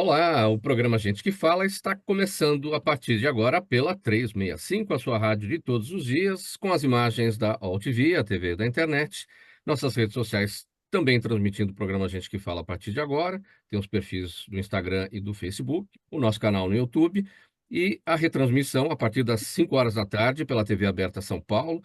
Olá, o programa Gente que Fala está começando a partir de agora pela 365, a sua rádio de todos os dias, com as imagens da AllTV, a TV da internet, nossas redes sociais também transmitindo o programa Gente que Fala a partir de agora, tem os perfis do Instagram e do Facebook, o nosso canal no YouTube e a retransmissão a partir das 5 horas da tarde pela TV Aberta São Paulo,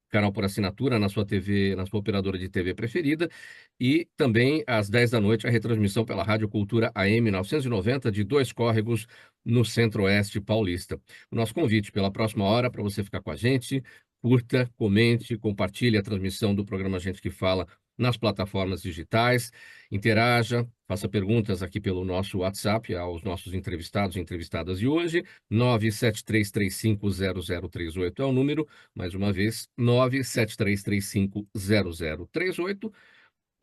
canal por assinatura na sua TV, na sua operadora de TV preferida, e também às 10 da noite a retransmissão pela Rádio Cultura AM 990 de Dois Córregos, no Centro-Oeste paulista. O nosso convite pela próxima hora para você ficar com a gente, curta, comente, compartilhe a transmissão do programa Gente que Fala nas plataformas digitais, interaja, faça perguntas aqui pelo nosso WhatsApp aos nossos entrevistados e entrevistadas de hoje, 973350038 é o número, mais uma vez, 973350038.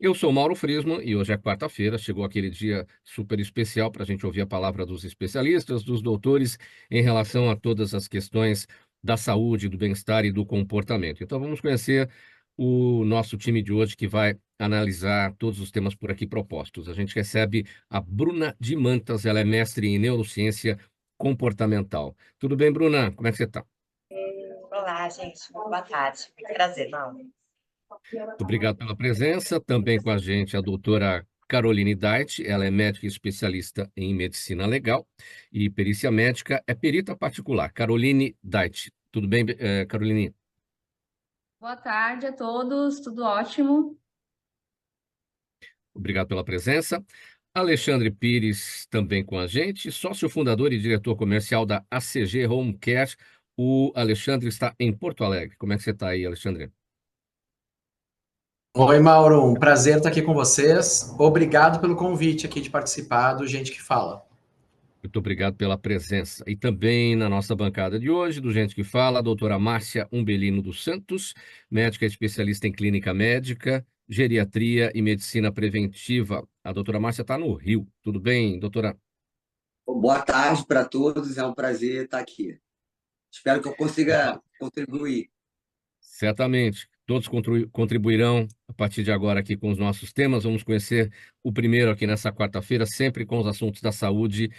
Eu sou Mauro Frisman e hoje é quarta-feira, chegou aquele dia super especial para a gente ouvir a palavra dos especialistas, dos doutores, em relação a todas as questões da saúde, do bem-estar e do comportamento. Então vamos conhecer o nosso time de hoje que vai analisar todos os temas por aqui propostos. A gente recebe a Bruna de Mantas, ela é mestre em neurociência comportamental. Tudo bem, Bruna? Como é que você está? Olá, gente. Boa tarde. Muito prazer, Mauro. Muito obrigado pela presença. Também com a gente a doutora Caroline Dait, ela é médica especialista em medicina legal e perícia médica, é perita particular. Caroline Dait. Tudo bem, Caroline? Boa tarde a todos, tudo ótimo. Obrigado pela presença. Alexandre Pires também com a gente, sócio fundador e diretor comercial da ACG Home Care. O Alexandre está em Porto Alegre. Como é que você está aí, Alexandre? Oi, Mauro, um prazer estar aqui com vocês. Obrigado pelo convite aqui de participar do Gente que Fala. Muito obrigado pela presença. E também na nossa bancada de hoje, do Gente que Fala, a doutora Márcia Umbelino dos Santos, médica especialista em clínica médica, geriatria e medicina preventiva. A doutora Márcia está no Rio. Tudo bem, doutora? Boa tarde para todos, é um prazer estar aqui. Espero que eu consiga contribuir. Certamente. Todos contribuirão a partir de agora aqui com os nossos temas. Vamos conhecer o primeiro aqui nessa quarta-feira, sempre com os assuntos da saúde,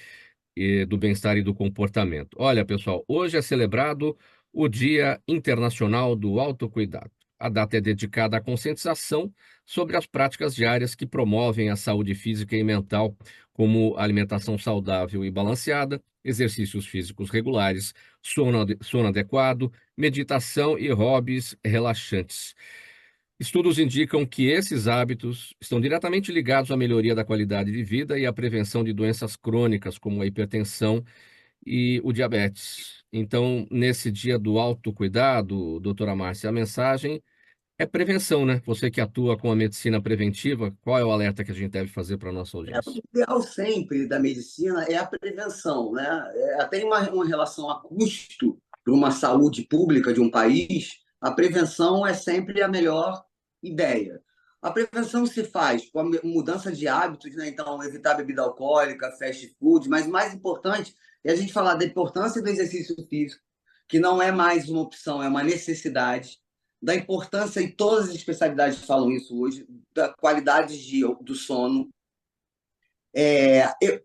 do bem-estar e do comportamento. Olha, pessoal, hoje é celebrado o Dia Internacional do Autocuidado. A data é dedicada à conscientização sobre as práticas diárias que promovem a saúde física e mental, como alimentação saudável e balanceada, exercícios físicos regulares, sono adequado, meditação e hobbies relaxantes. Estudos indicam que esses hábitos estão diretamente ligados à melhoria da qualidade de vida e à prevenção de doenças crônicas, como a hipertensão e o diabetes. Então, nesse dia do autocuidado, doutora Márcia, a mensagem é prevenção, né? Você que atua com a medicina preventiva, qual é o alerta que a gente deve fazer para a nossa O audiência? ideal sempre da medicina é a prevenção, né? Até uma relação a custo para uma saúde pública de um país, a prevenção é sempre a melhor ideia. A prevenção se faz com a mudança de hábitos, né? Então, evitar bebida alcoólica, fast food, mas o mais importante é a gente falar da importância do exercício físico, que não é mais uma opção, é uma necessidade, da importância, e todas as especialidades falam isso hoje, da qualidade do sono,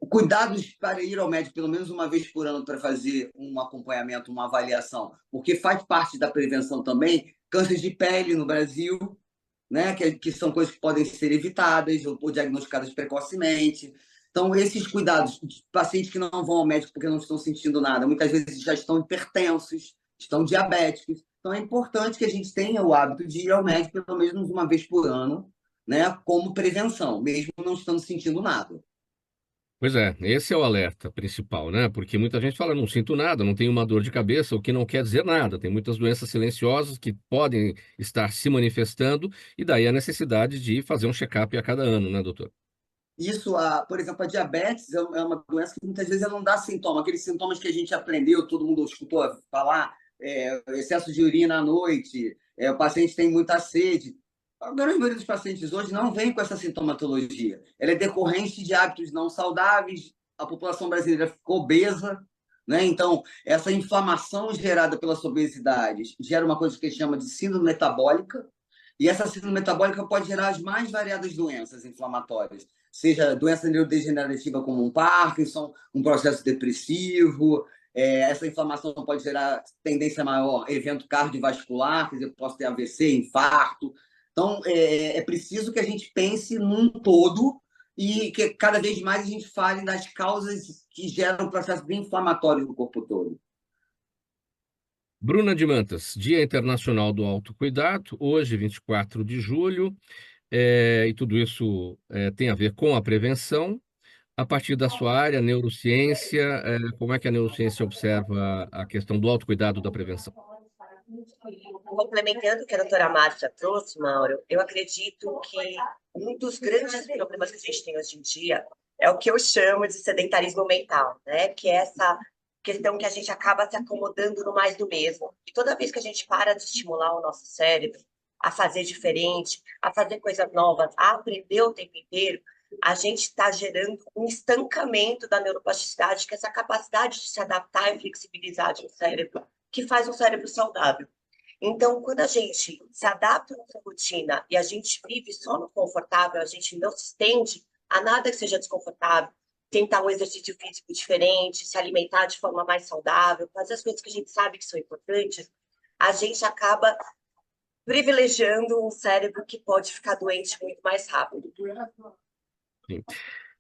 cuidados para ir ao médico pelo menos uma vez por ano para fazer um acompanhamento, uma avaliação, porque faz parte da prevenção também, câncer de pele no Brasil, né, que são coisas que podem ser evitadas ou diagnosticadas precocemente. Então, esses cuidados de pacientes que não vão ao médico porque não estão sentindo nada, muitas vezes já estão hipertensos, estão diabéticos. Então, é importante que a gente tenha o hábito de ir ao médico pelo menos uma vez por ano, né, como prevenção, mesmo não estando sentindo nada. Pois é, esse é o alerta principal, né? Porque muita gente fala, não sinto nada, não tenho uma dor de cabeça, o que não quer dizer nada. Tem muitas doenças silenciosas que podem estar se manifestando, e daí a necessidade de fazer um check-up a cada ano, né, doutor? Isso, por exemplo, a diabetes é uma doença que muitas vezes ela não dá sintoma. Aqueles sintomas que a gente aprendeu, todo mundo escutou falar, excesso de urina à noite, o paciente tem muita sede. A grande maioria dos pacientes hoje não vem com essa sintomatologia. Ela é decorrente de hábitos não saudáveis, a população brasileira ficou obesa, né? Então, essa inflamação gerada pela obesidade gera uma coisa que a gente chama de síndrome metabólica, E essa síndrome metabólica pode gerar as mais variadas doenças inflamatórias, seja doença neurodegenerativa como um Parkinson, um processo depressivo. Essa inflamação pode gerar tendência maior, evento cardiovascular, quer dizer, eu posso ter AVC, infarto. Então, é preciso que a gente pense num todo e que cada vez mais a gente fale das causas que geram o processo inflamatório no corpo todo. Bruna de Mantas, Dia Internacional do Autocuidado, hoje, 24 de julho, e tudo isso tem a ver com a prevenção. A partir da sua área, neurociência, como é que a neurociência observa a questão do autocuidado da prevenção? Complementando o que a doutora Márcia trouxe, Mauro, eu acredito que um dos grandes problemas que a gente tem hoje em dia é o que eu chamo de sedentarismo mental, né? Que é essa questão que a gente acaba se acomodando no mais do mesmo. E toda vez que a gente para de estimular o nosso cérebro a fazer diferente, a fazer coisas novas, a aprender o tempo inteiro, a gente está gerando um estancamento da neuroplasticidade, que é essa capacidade de se adaptar e flexibilizar de um cérebro, que faz um cérebro saudável. Então, quando a gente se adapta à nossa rotina e a gente vive só no confortável, a gente não se estende a nada que seja desconfortável, tentar um exercício físico diferente, se alimentar de forma mais saudável, fazer as coisas que a gente sabe que são importantes, a gente acaba privilegiando um cérebro que pode ficar doente muito mais rápido. Sim.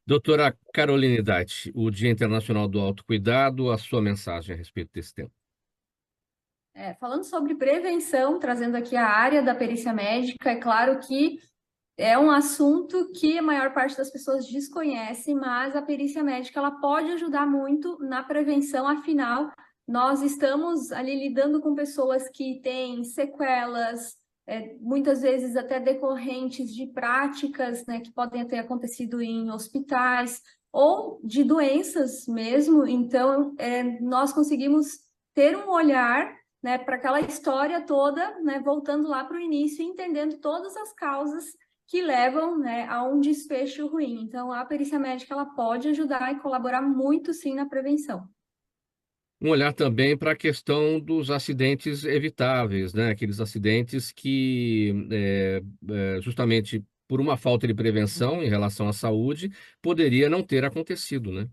Doutora Caroline Dait, o Dia Internacional do Autocuidado, a sua mensagem a respeito desse tema. Falando sobre prevenção, trazendo aqui a área da perícia médica, é claro que é um assunto que a maior parte das pessoas desconhece, mas a perícia médica ela pode ajudar muito na prevenção, afinal, nós estamos ali lidando com pessoas que têm sequelas, muitas vezes até decorrentes de práticas, né, que podem ter acontecido em hospitais, ou de doenças mesmo, então nós conseguimos ter um olhar, né, para aquela história toda, né, voltando lá para o início, entendendo todas as causas que levam, né, a um desfecho ruim. Então, a perícia médica ela pode ajudar e colaborar muito, sim, na prevenção. Um olhar também para a questão dos acidentes evitáveis, né? Aqueles acidentes que, justamente por uma falta de prevenção em relação à saúde, poderia não ter acontecido, né?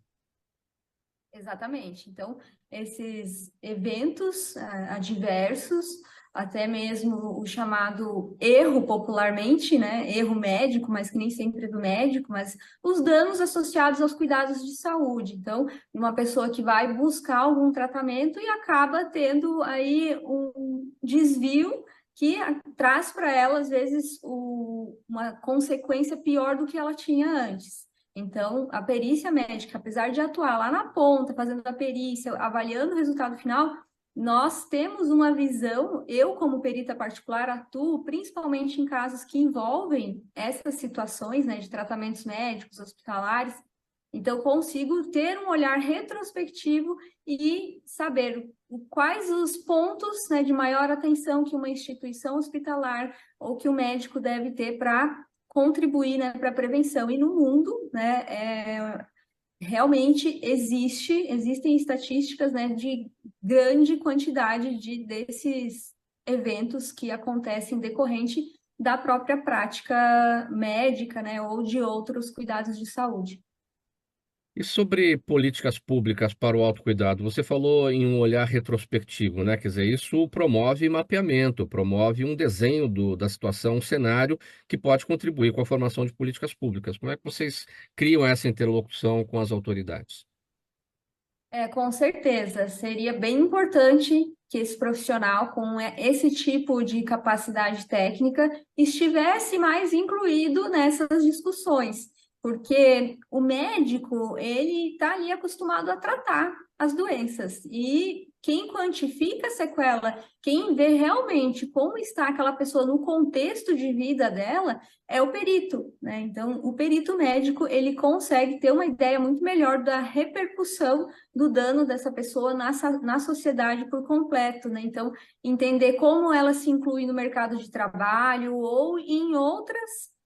Exatamente. Então, esses eventos adversos, até mesmo o chamado erro popularmente, né? Erro médico, mas que nem sempre é do médico, mas os danos associados aos cuidados de saúde. Então, uma pessoa que vai buscar algum tratamento e acaba tendo aí um desvio que traz para ela, às vezes, uma consequência pior do que ela tinha antes. Então, a perícia médica, apesar de atuar lá na ponta, fazendo a perícia, avaliando o resultado final, nós temos uma visão, eu como perita particular atuo principalmente em casos que envolvem essas situações, né, de tratamentos médicos, hospitalares, então consigo ter um olhar retrospectivo e saber quais os pontos, né, de maior atenção que uma instituição hospitalar ou que o médico deve ter para contribuir, né, para a prevenção. E no mundo, né, realmente existem estatísticas, né, de grande quantidade desses eventos que acontecem decorrente da própria prática médica, né, ou de outros cuidados de saúde. E sobre políticas públicas para o autocuidado, você falou em um olhar retrospectivo, né? Quer dizer, isso promove mapeamento, promove um desenho da situação, um cenário que pode contribuir com a formação de políticas públicas. Como é que vocês criam essa interlocução com as autoridades? Com certeza, seria bem importante que esse profissional com esse tipo de capacidade técnica estivesse mais incluído nessas discussões, porque o médico, ele está ali acostumado a tratar as doenças e quem quantifica a sequela, quem vê realmente como está aquela pessoa no contexto de vida dela, é o perito, né? Então, o perito médico, ele consegue ter uma ideia muito melhor da repercussão do dano dessa pessoa na sociedade por completo, né? Então, entender como ela se inclui no mercado de trabalho ou em outras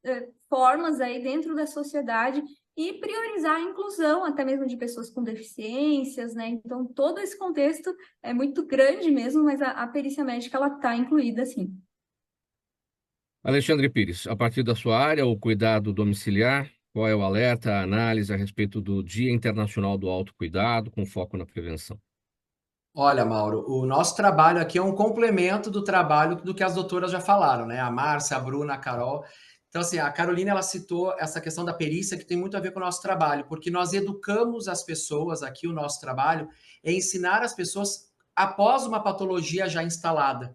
formas aí dentro da sociedade e priorizar a inclusão até mesmo de pessoas com deficiências, né? Então, todo esse contexto é muito grande mesmo, mas a perícia médica, ela está incluída, sim. Alexandre Pires, a partir da sua área, o cuidado domiciliar, qual é o alerta, a análise a respeito do Dia Internacional do Autocuidado, com foco na prevenção? Olha, Mauro, o nosso trabalho aqui é um complemento do trabalho do que as doutoras já falaram, né? A Márcia, a Bruna, a Carol. Então, assim, a Carolina, ela citou essa questão da perícia que tem muito a ver com o nosso trabalho, porque nós educamos as pessoas aqui, o nosso trabalho é ensinar as pessoas após uma patologia já instalada,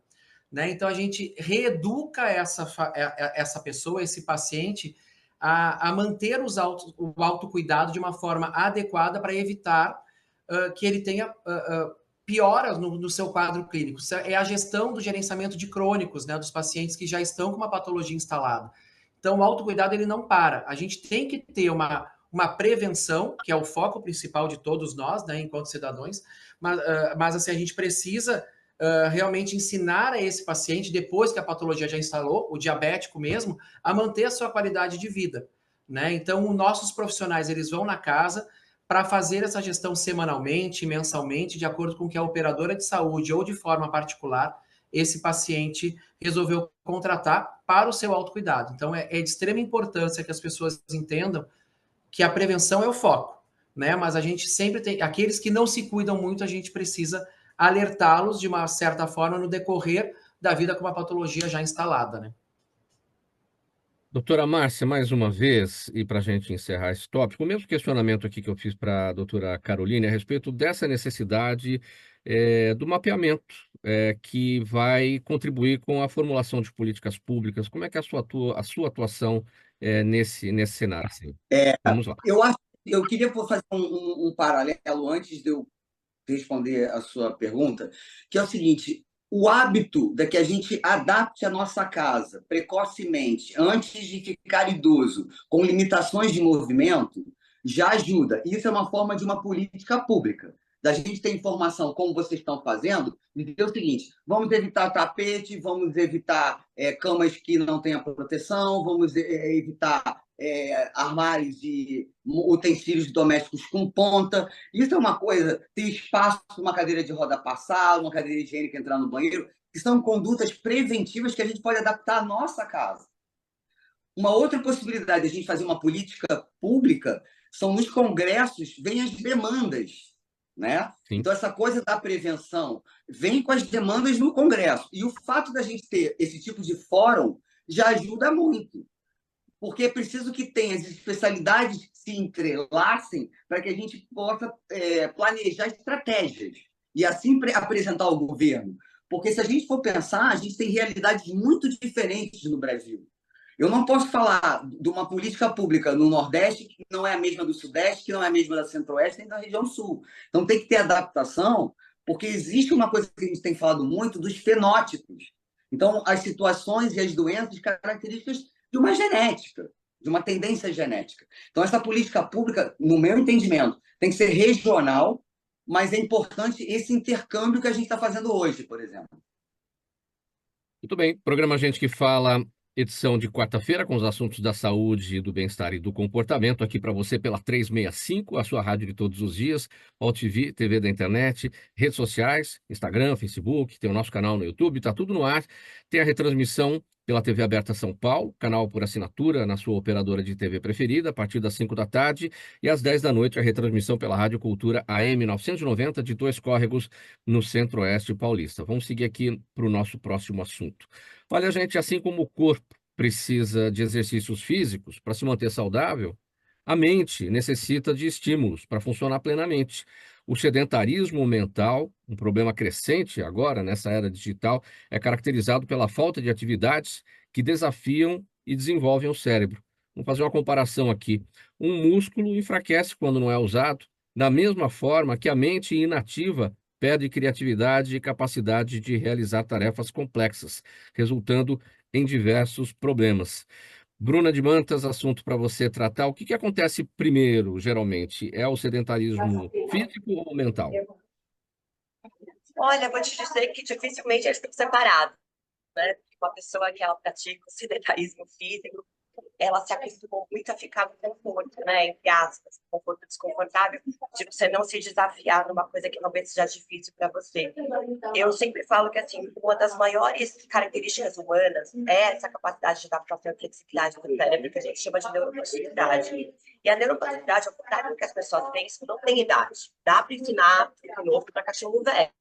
né? Então, a gente reeduca essa pessoa, esse paciente, a manter o autocuidado de uma forma adequada para evitar que ele tenha pioras no seu quadro clínico. É a gestão do gerenciamento de crônicos, né, dos pacientes que já estão com uma patologia instalada. Então, o autocuidado ele não para. A gente tem que ter uma prevenção, que é o foco principal de todos nós, né, enquanto cidadãos, mas assim, a gente precisa realmente ensinar a esse paciente, depois que a patologia já instalou, o diabético mesmo, a manter a sua qualidade de vida. Né? Então, nossos profissionais eles vão na casa para fazer essa gestão semanalmente, mensalmente, de acordo com o que a operadora de saúde ou de forma particular esse paciente resolveu contratar para o seu autocuidado. Então, é de extrema importância que as pessoas entendam que a prevenção é o foco, né? Mas a gente sempre tem, aqueles que não se cuidam muito, a gente precisa alertá-los de uma certa forma no decorrer da vida com uma patologia já instalada, né? Doutora Márcia, mais uma vez, e para a gente encerrar esse tópico, o mesmo questionamento aqui que eu fiz para a doutora Caroline a respeito dessa necessidade do mapeamento que vai contribuir com a formulação de políticas públicas. Como é que é a sua atuação nesse cenário? Assim? Vamos lá. Eu queria fazer um paralelo antes de eu responder a sua pergunta, que é o seguinte: o hábito de que a gente adapte a nossa casa precocemente, antes de ficar idoso, com limitações de movimento, já ajuda. Isso é uma forma de uma política pública. Da gente ter informação, como vocês estão fazendo, dizer o seguinte: vamos evitar tapete, vamos evitar camas que não tenham proteção, vamos evitar armários e utensílios domésticos com ponta. Isso é uma coisa, ter espaço para uma cadeira de roda passar, uma cadeira higiênica entrar no banheiro, que são condutas preventivas que a gente pode adaptar à nossa casa. Uma outra possibilidade de a gente fazer uma política pública são nos congressos, vem as demandas, né? Sim. Então, essa coisa da prevenção vem com as demandas no Congresso. E o fato da gente ter esse tipo de fórum já ajuda muito, porque é preciso que tenha as especialidades se entrelacem para que a gente possa planejar estratégias e assim apresentar ao governo. Porque se a gente for pensar, a gente tem realidades muito diferentes no Brasil. Eu não posso falar de uma política pública no Nordeste que não é a mesma do Sudeste, que não é a mesma da Centro-Oeste, nem da região Sul. Então tem que ter adaptação, porque existe uma coisa que a gente tem falado muito dos fenótipos. Então, as situações e as doenças, características de uma genética, de uma tendência genética. Então, essa política pública, no meu entendimento, tem que ser regional, mas é importante esse intercâmbio que a gente está fazendo hoje, por exemplo. Muito bem, programa Gente que Fala, edição de quarta-feira, com os assuntos da saúde, do bem-estar e do comportamento, aqui para você pela 365, a sua rádio de todos os dias, TV, TV da internet, redes sociais, Instagram, Facebook, tem o nosso canal no YouTube, está tudo no ar, tem a retransmissão pela TV Aberta São Paulo, canal por assinatura na sua operadora de TV preferida, a partir das 5 da tarde, e às 10 da noite a retransmissão pela Rádio Cultura AM 990 de Dois Córregos, no Centro-Oeste paulista. Vamos seguir aqui para o nosso próximo assunto. Olha, gente, assim como o corpo precisa de exercícios físicos para se manter saudável, a mente necessita de estímulos para funcionar plenamente. O sedentarismo mental, um problema crescente agora nessa era digital, é caracterizado pela falta de atividades que desafiam e desenvolvem o cérebro. Vamos fazer uma comparação aqui. Um músculo enfraquece quando não é usado, da mesma forma que a mente inativa perde criatividade e capacidade de realizar tarefas complexas, resultando em diversos problemas. Bruna de Mantas, assunto para você tratar. O que acontece primeiro, geralmente? É o sedentarismo físico ou mental? Olha, vou te dizer que dificilmente eles estão separados, né? Uma pessoa que ela pratica o sedentarismo físico, ela se acostumou muito a ficar no conforto, né? Entre aspas, conforto desconfortável, de você não se desafiar numa coisa que talvez seja difícil para você. Eu sempre falo que, assim, uma das maiores características humanas é essa capacidade de adaptação e flexibilidade do cérebro, que a gente chama de neuroplasticidade. E a neuroplasticidade, ao contrário do que as pessoas pensam, não tem idade. Dá para ensinar truque novo para cachorro velho.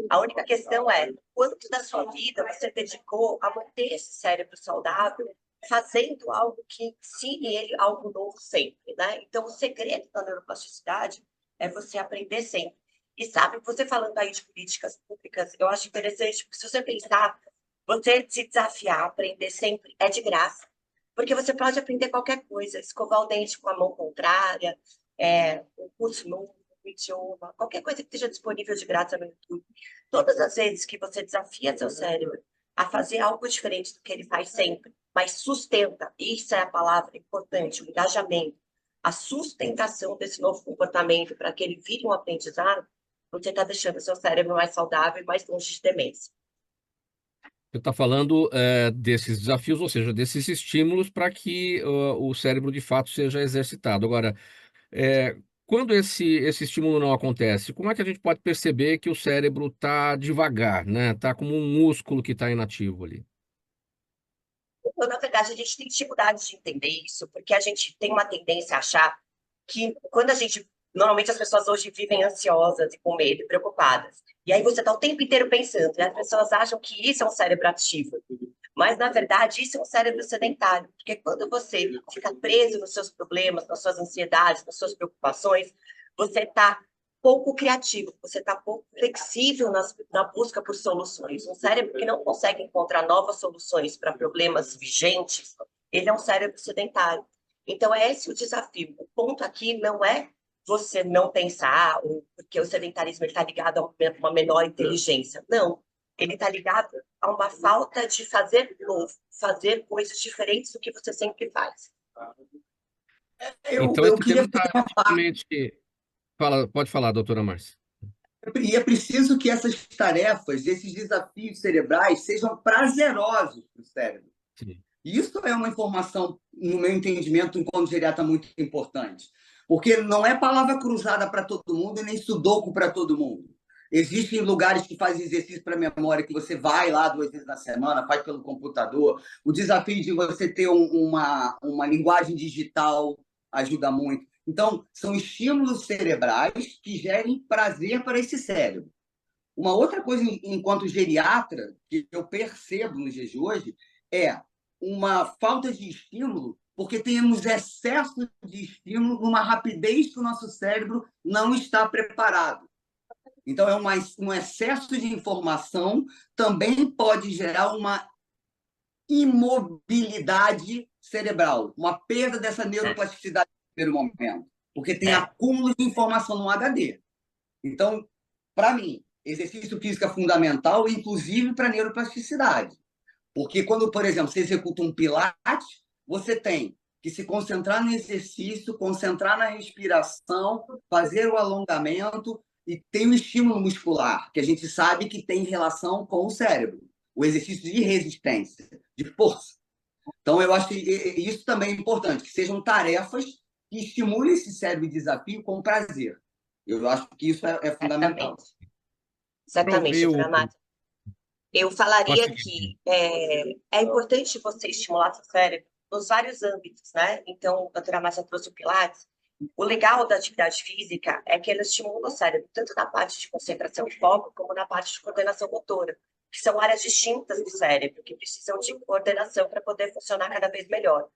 A única questão é quanto da sua vida você dedicou a manter esse cérebro saudável, fazendo algo que ensine ele algo novo sempre, né? Então, o segredo da neuroplasticidade é você aprender sempre. E sabe, você falando aí de políticas públicas, eu acho interessante, porque se você pensar, você se desafiar a aprender sempre é de graça. Porque você pode aprender qualquer coisa, escovar o dente com a mão contrária, um curso novo, um idioma, qualquer coisa que esteja disponível de graça no YouTube. Todas as vezes que você desafia seu cérebro a fazer algo diferente do que ele faz sempre, mas sustenta, isso é a palavra importante, o engajamento, a sustentação desse novo comportamento para que ele vire um aprendizado, você está deixando seu cérebro mais saudável e mais longe de demência. Você está falando desses desafios, ou seja, desses estímulos para que o cérebro de fato seja exercitado. Agora, quando esse estímulo não acontece, como é que a gente pode perceber que o cérebro está devagar, né? Está como um músculo que está inativo ali? Então, na verdade, a gente tem dificuldade de entender isso, porque a gente tem uma tendência a achar que quando a gente... Normalmente as pessoas hoje vivem ansiosas e com medo e preocupadas. E aí você está o tempo inteiro pensando, e as pessoas acham que isso é um cérebro ativo. Mas, na verdade, isso é um cérebro sedentário. Porque quando você fica preso nos seus problemas, nas suas ansiedades, nas suas preocupações, você está pouco criativo, você está pouco flexível na busca por soluções. Um cérebro que não consegue encontrar novas soluções para problemas vigentes, ele é um cérebro sedentário. Então, é esse o desafio. O ponto aqui não é você não pensar, ou porque o sedentarismo está ligado a uma menor inteligência. Não. Ele está ligado a uma falta de fazer novo, fazer coisas diferentes do que você sempre faz. Então, Eu esse tema queria está fazer uma parte. justamente... Pode falar, doutora Márcia. E é preciso que essas tarefas, esses desafios cerebrais, sejam prazerosos para o cérebro. Sim. Isso é uma informação, no meu entendimento, enquanto geriatra, muito importante. Porque não é palavra cruzada para todo mundo e nem sudoku para todo mundo. Existem lugares que fazem exercício para memória, que você vai lá 2 vezes na semana, faz pelo computador. O desafio de você ter uma linguagem digital ajuda muito. Então, são estímulos cerebrais que gerem prazer para esse cérebro. Uma outra coisa, enquanto geriatra, que eu percebo nos dias de hoje, é uma falta de estímulo, porque temos excesso de estímulo numa rapidez que o nosso cérebro não está preparado. Então, um excesso de informação também pode gerar uma imobilidade cerebral, uma perda dessa neuroplasticidade no primeiro momento, porque tem acúmulo de informação no HD. Então, para mim, exercício físico é fundamental, inclusive para a neuroplasticidade. Porque quando, por exemplo, você executa um pilates, você tem que se concentrar no exercício, concentrar na respiração, fazer o alongamento e tem o estímulo muscular, que a gente sabe que tem relação com o cérebro. O exercício de resistência, de força. Então, eu acho que isso também é importante, que sejam tarefas que estimulem esse cérebro de desafio com prazer. Eu acho que isso é fundamental. Exatamente, doutora Márcia. Eu falaria Pode que é importante você estimular seu cérebro nos vários âmbitos, né? Então, a doutora Márcia trouxe o Pilates. O legal da atividade física é que ela estimula o cérebro, tanto na parte de concentração e foco, como na parte de coordenação motora, que são áreas distintas do cérebro, que precisam de coordenação para poder funcionar cada vez melhor.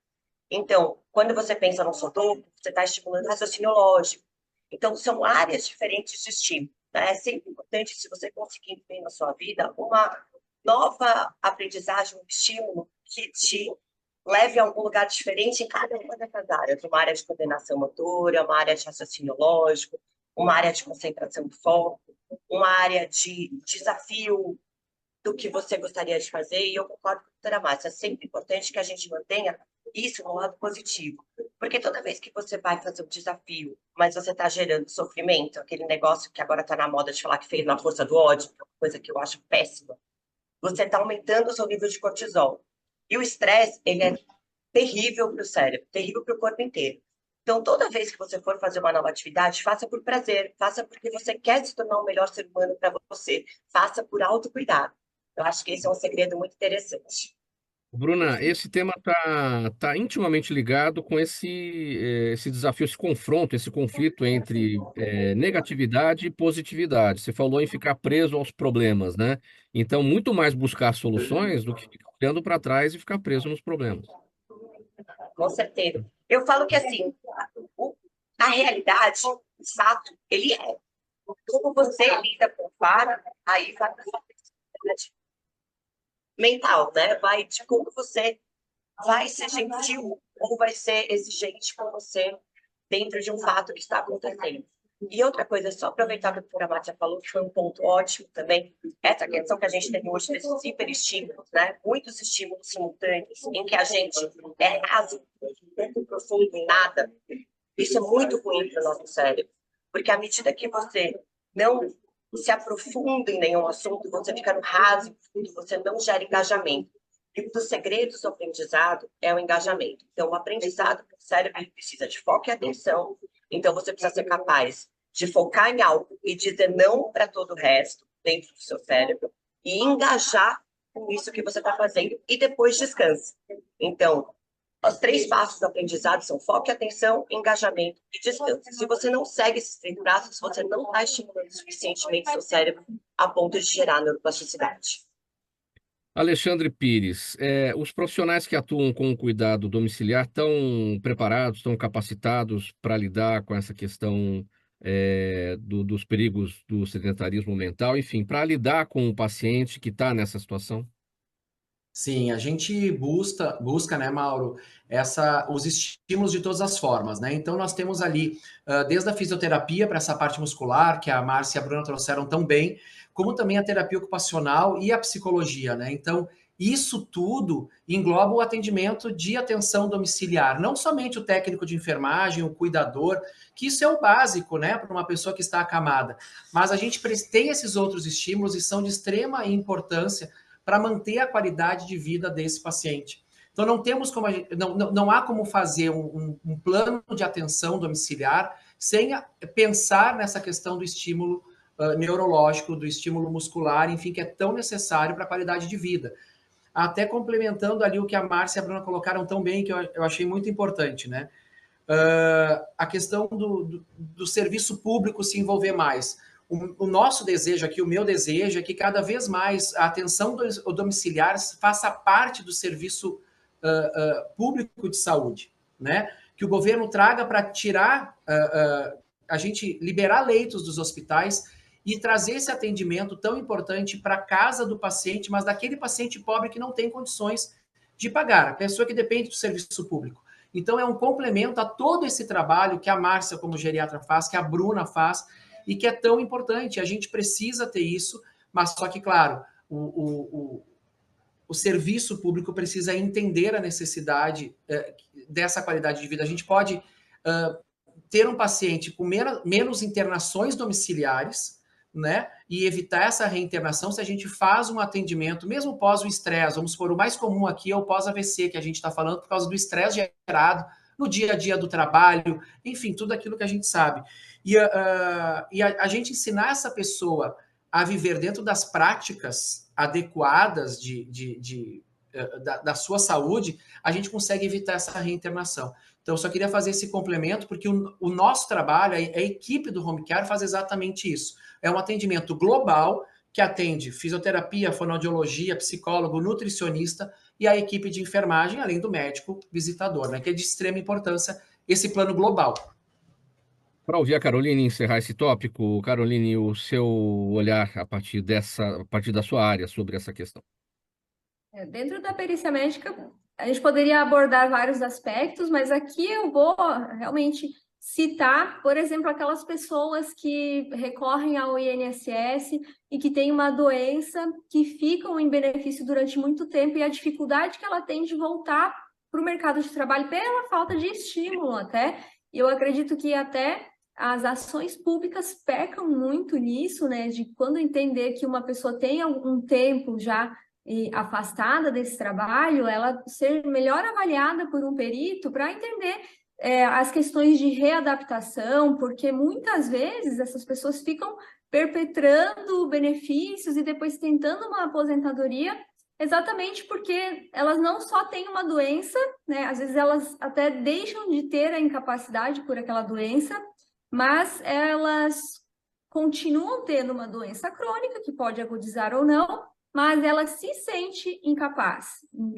Então, quando você pensa no sudoku, você está estimulando o raciocínio lógico. Então, são áreas diferentes de estímulo. Né? É sempre importante, se você conseguir ver na sua vida, uma nova aprendizagem, um estímulo que te leve a algum lugar diferente em cada uma dessas áreas. Uma área de coordenação motora, uma área de raciocínio lógico, uma área de concentração e foco, uma área de desafio do que você gostaria de fazer. E eu concordo com a doutora Márcia, é sempre importante que a gente mantenha isso no lado positivo. Porque toda vez que você vai fazer um desafio, mas você está gerando sofrimento, aquele negócio que agora está na moda de falar que fez na força do ódio, que é uma coisa que eu acho péssima, você está aumentando o seu nível de cortisol. E o estresse, ele é terrível para o cérebro, terrível para o corpo inteiro. Então, toda vez que você for fazer uma nova atividade, faça por prazer, faça porque você quer se tornar um melhor ser humano para você, faça por autocuidado. Eu acho que esse é um segredo muito interessante. Bruna, esse tema tá intimamente ligado com esse desafio, esse confronto, esse conflito entre negatividade e positividade. Você falou em ficar preso aos problemas, né? Então, muito mais buscar soluções do que ficar olhando para trás e ficar preso nos problemas. Com certeza. Eu falo que, assim, a realidade, o fato, ele é. Como você lida com o fato, aí vai para a sua personalidade mental, né? Vai de como você vai ser gentil ou vai ser exigente com você dentro de um fato que está acontecendo. E outra coisa, só aproveitar que a doutora Márcia falou, que foi um ponto ótimo também, essa questão que a gente tem hoje desses hiperestímulos, né? Muitos estímulos simultâneos, em que a gente é raso, muito profundo em nada. Isso é muito ruim para o nosso cérebro, porque à medida que você não se aprofunda em nenhum assunto, você fica no raso, você não gera engajamento. E um dos segredos do aprendizado é o engajamento. Então, o aprendizado para o cérebro precisa de foco e atenção. Então, você precisa ser capaz de focar em algo e dizer não para todo o resto dentro do seu cérebro e engajar com isso que você está fazendo e depois descanse. Então, os 3 passos do aprendizado são foco e atenção, engajamento e descanso. Se você não segue esses 3 passos, você não está estimulando suficientemente seu cérebro a ponto de gerar neuroplasticidade. Alexandre Pires, os profissionais que atuam com o cuidado domiciliar estão preparados, estão capacitados para lidar com essa questão dos perigos do sedentarismo mental, enfim, para lidar com o paciente que está nessa situação? Sim, a gente busca, né, Mauro, os estímulos de todas as formas, né? Então, nós temos ali, desde a fisioterapia para essa parte muscular, que a Márcia e a Bruna trouxeram tão bem, como também a terapia ocupacional e a psicologia, né? Então, isso tudo engloba o atendimento de atenção domiciliar, não somente o técnico de enfermagem, o cuidador, que isso é o básico, né, para uma pessoa que está acamada, mas a gente tem esses outros estímulos e são de extrema importância para manter a qualidade de vida desse paciente. Então, não temos como não há como fazer um plano de atenção domiciliar sem pensar nessa questão do estímulo neurológico, do estímulo muscular, enfim, que é tão necessário para a qualidade de vida. Até complementando ali o que a Márcia e a Bruna colocaram tão bem, que eu achei muito importante, né? A questão do serviço público se envolver mais. O nosso desejo aqui, o meu desejo, é que cada vez mais a atenção domiciliar faça parte do serviço público de saúde, né? Que o governo traga para tirar, a gente liberar leitos dos hospitais e trazer esse atendimento tão importante para a casa do paciente, mas daquele paciente pobre que não tem condições de pagar, a pessoa que depende do serviço público. Então, é um complemento a todo esse trabalho que a Márcia, como geriatra, faz, que a Bruna faz, e que é tão importante. A gente precisa ter isso, mas só que, claro, o serviço público precisa entender a necessidade dessa qualidade de vida. A gente pode ter um paciente com menos internações domiciliares, né, e evitar essa reinternação se a gente faz um atendimento, mesmo pós o estresse, vamos supor, o mais comum aqui é o pós-AVC, que a gente está falando por causa do estresse gerado no dia a dia do trabalho, enfim, tudo aquilo que a gente sabe. E a gente ensinar essa pessoa a viver dentro das práticas adequadas da sua saúde, a gente consegue evitar essa reinternação. Então, eu só queria fazer esse complemento, porque o nosso trabalho, a equipe do Home Care faz exatamente isso. É um atendimento global, que atende fisioterapia, fonoaudiologia, psicólogo, nutricionista e a equipe de enfermagem, além do médico visitador, né? Que é de extrema importância esse plano global. Para ouvir a Caroline encerrar esse tópico, Caroline, o seu olhar a partir da sua área sobre essa questão. Dentro da perícia médica, a gente poderia abordar vários aspectos, mas aqui eu vou realmente citar, por exemplo, aquelas pessoas que recorrem ao INSS e que têm uma doença, que ficam em benefício durante muito tempo e a dificuldade que ela tem de voltar para o mercado de trabalho pela falta de estímulo até. E eu acredito que até as ações públicas pecam muito nisso, né? De quando entender que uma pessoa tem algum tempo já e afastada desse trabalho, ela ser melhor avaliada por um perito para entender as questões de readaptação, porque muitas vezes essas pessoas ficam perpetrando benefícios e depois tentando uma aposentadoria, exatamente porque elas não só têm uma doença, né? Às vezes elas até deixam de ter a incapacidade por aquela doença, mas elas continuam tendo uma doença crônica, que pode agudizar ou não, mas ela se sente incapaz,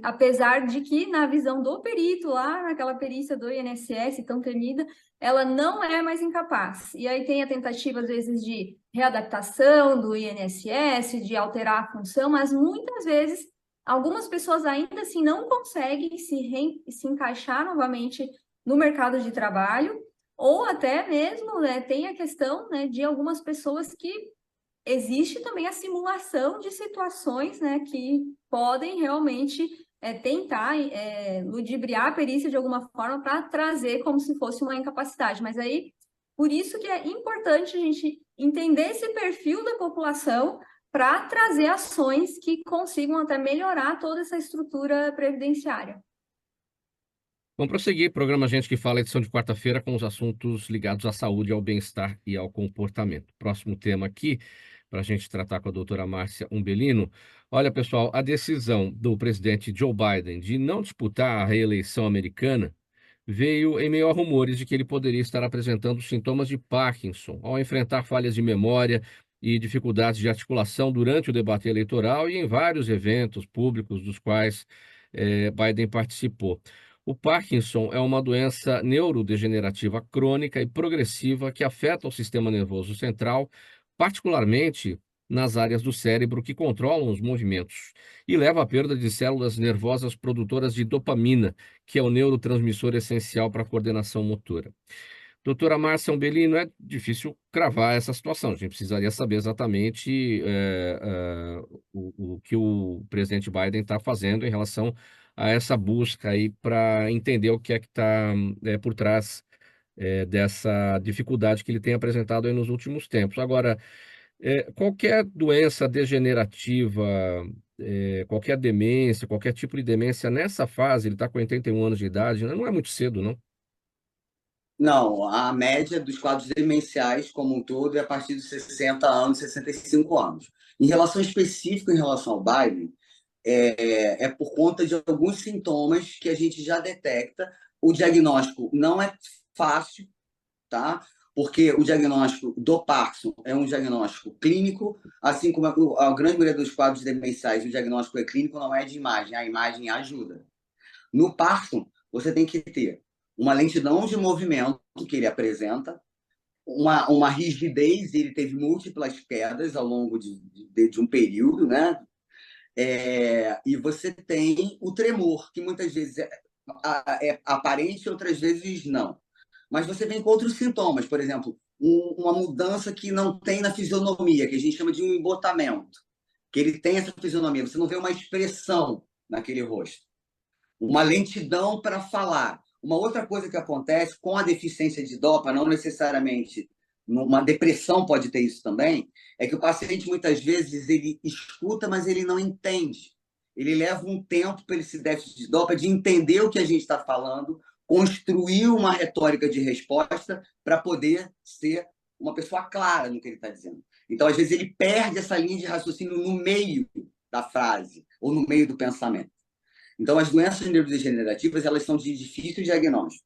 apesar de que, na visão do perito, lá naquela perícia do INSS tão temida, ela não é mais incapaz. E aí tem a tentativa, às vezes, de readaptação do INSS, de alterar a função, mas muitas vezes algumas pessoas ainda assim não conseguem se encaixar novamente no mercado de trabalho, ou até mesmo, né, tem a questão, né, de algumas pessoas que existe também a simulação de situações, né, que podem realmente tentar ludibriar a perícia de alguma forma para trazer como se fosse uma incapacidade. Mas aí, por isso que é importante a gente entender esse perfil da população para trazer ações que consigam até melhorar toda essa estrutura previdenciária. Vamos prosseguir. Programa Gente que Fala, edição de quarta-feira, com os assuntos ligados à saúde, ao bem-estar e ao comportamento. Próximo tema aqui, para a gente tratar com a doutora Márcia Umbelino. Olha, pessoal, a decisão do presidente Joe Biden de não disputar a reeleição americana veio em meio a rumores de que ele poderia estar apresentando sintomas de Parkinson ao enfrentar falhas de memória e dificuldades de articulação durante o debate eleitoral e em vários eventos públicos dos quais Biden participou. O Parkinson é uma doença neurodegenerativa crônica e progressiva que afeta o sistema nervoso central, particularmente nas áreas do cérebro que controlam os movimentos, e leva à perda de células nervosas produtoras de dopamina, que é o neurotransmissor essencial para a coordenação motora. Doutora Márcia Umbelino, é difícil cravar essa situação. A gente precisaria saber exatamente o que o presidente Biden está fazendo em relação a essa busca aí para entender o que é que está por trás dessa dificuldade que ele tem apresentado aí nos últimos tempos. Agora, qualquer doença degenerativa, qualquer demência, qualquer tipo de demência nessa fase, ele está com 81 anos de idade, né? Não é muito cedo, não? Não, a média dos quadros demenciais como um todo é a partir dos 60 anos, 65 anos. Em relação específica em relação ao Biden, é por conta de alguns sintomas que a gente já detecta. O diagnóstico não é fácil, tá? Porque o diagnóstico do Parkinson é um diagnóstico clínico, assim como a grande maioria dos quadros demenciais, o diagnóstico é clínico, não é de imagem, a imagem ajuda. No Parkinson, você tem que ter uma lentidão de movimento que ele apresenta, uma rigidez, ele teve múltiplas quedas ao longo de um período, né? E você tem o tremor, que muitas vezes é aparente, outras vezes não. Mas você vem com outros sintomas, por exemplo, uma mudança que não tem na fisionomia, que a gente chama de um embotamento, que ele tem essa fisionomia, você não vê uma expressão naquele rosto, uma lentidão para falar. Uma outra coisa que acontece com a deficiência de dopa, não necessariamente uma depressão pode ter isso também, é que o paciente muitas vezes ele escuta, mas ele não entende. Ele leva um tempo para esse déficit de dopa de entender o que a gente está falando, construir uma retórica de resposta para poder ser uma pessoa clara no que ele está dizendo. Então, às vezes, ele perde essa linha de raciocínio no meio da frase ou no meio do pensamento. Então, as doenças neurodegenerativas, elas são de difícil diagnóstico.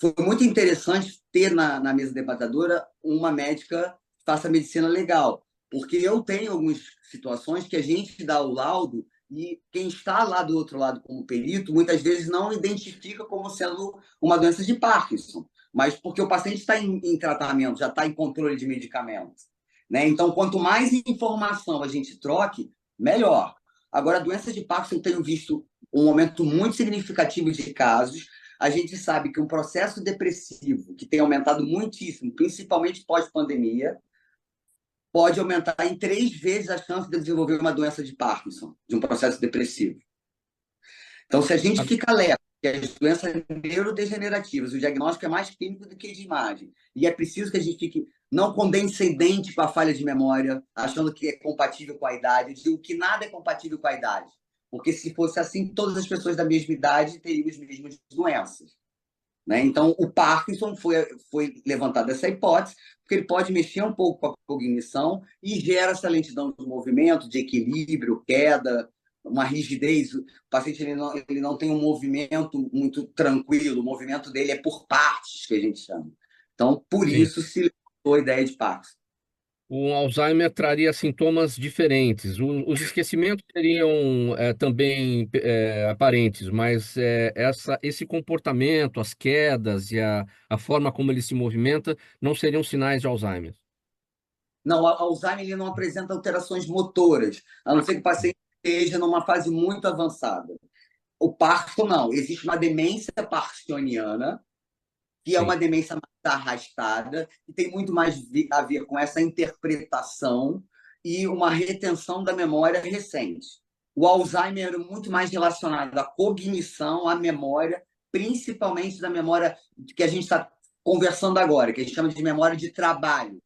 Foi muito interessante ter na mesa debatedora uma médica que faça medicina legal, porque eu tenho algumas situações que a gente dá o laudo e quem está lá do outro lado como perito, muitas vezes não identifica como sendo uma doença de Parkinson, mas porque o paciente está em tratamento, já está em controle de medicamentos, né? Então, quanto mais informação a gente troque, melhor. Agora, a doença de Parkinson, eu tenho visto um aumento muito significativo de casos. A gente sabe que um processo depressivo, que tem aumentado muitíssimo, principalmente pós-pandemia, pode aumentar em 3 vezes a chance de desenvolver uma doença de Parkinson, de um processo depressivo. Então, se a gente fica alerta que as doenças neurodegenerativas, o diagnóstico é mais clínico do que de imagem. E é preciso que a gente fique não condescendente com a falha de memória, achando que é compatível com a idade. Eu digo que nada é compatível com a idade, porque se fosse assim, todas as pessoas da mesma idade teriam as mesmas doenças. Né? Então, o Parkinson foi levantada essa hipótese, porque ele pode mexer um pouco com a cognição e gera essa lentidão do movimento, de equilíbrio, queda, uma rigidez. O paciente ele não tem um movimento muito tranquilo, o movimento dele é por partes, que a gente chama. Então, por Sim. isso se levantou a ideia de Parkinson. O Alzheimer traria sintomas diferentes. Os esquecimentos seriam também aparentes, mas esse comportamento, as quedas e a forma como ele se movimenta não seriam sinais de Alzheimer. Não, o Alzheimer ele não apresenta alterações motoras, a não ser que o paciente esteja numa fase muito avançada. O Parkinson não. Existe uma demência parkinsoniana, que é Sim. uma demência mais arrastada, e tem muito mais a ver com essa interpretação e uma retenção da memória recente. O Alzheimer é muito mais relacionado à cognição, à memória, principalmente da memória que a gente está conversando agora, que a gente chama de memória de trabalho,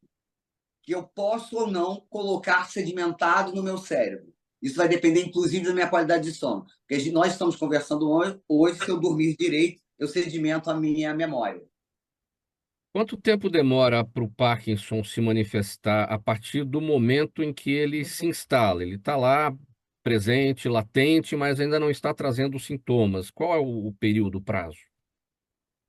que eu posso ou não colocar sedimentado no meu cérebro. Isso vai depender, inclusive, da minha qualidade de sono. Porque nós estamos conversando hoje, se eu dormir direito, eu sedimento a minha memória. Quanto tempo demora para o Parkinson se manifestar a partir do momento em que ele se instala? Ele está lá presente, latente, mas ainda não está trazendo sintomas. Qual é o período, o prazo?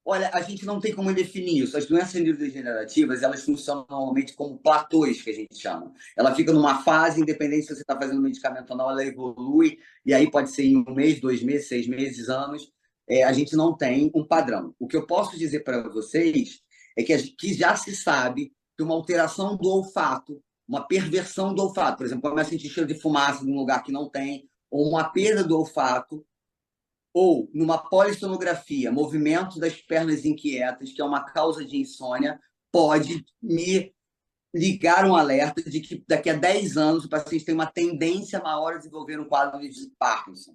Olha, a gente não tem como definir isso. As doenças neurodegenerativas, elas funcionam normalmente como platôs, que a gente chama. Ela fica numa fase, independente se você está fazendo medicamento ou não, ela evolui, e aí pode ser em 1 mês, 2 meses, 6 meses, anos. A gente não tem um padrão. O que eu posso dizer para vocês é que já se sabe que uma alteração do olfato, uma perversão do olfato, por exemplo, começa a sentir cheiro de fumaça num lugar que não tem, ou uma perda do olfato, ou numa polissonografia, movimento das pernas inquietas, que é uma causa de insônia, pode me ligar um alerta de que daqui a 10 anos o paciente tem uma tendência maior a desenvolver um quadro de Parkinson.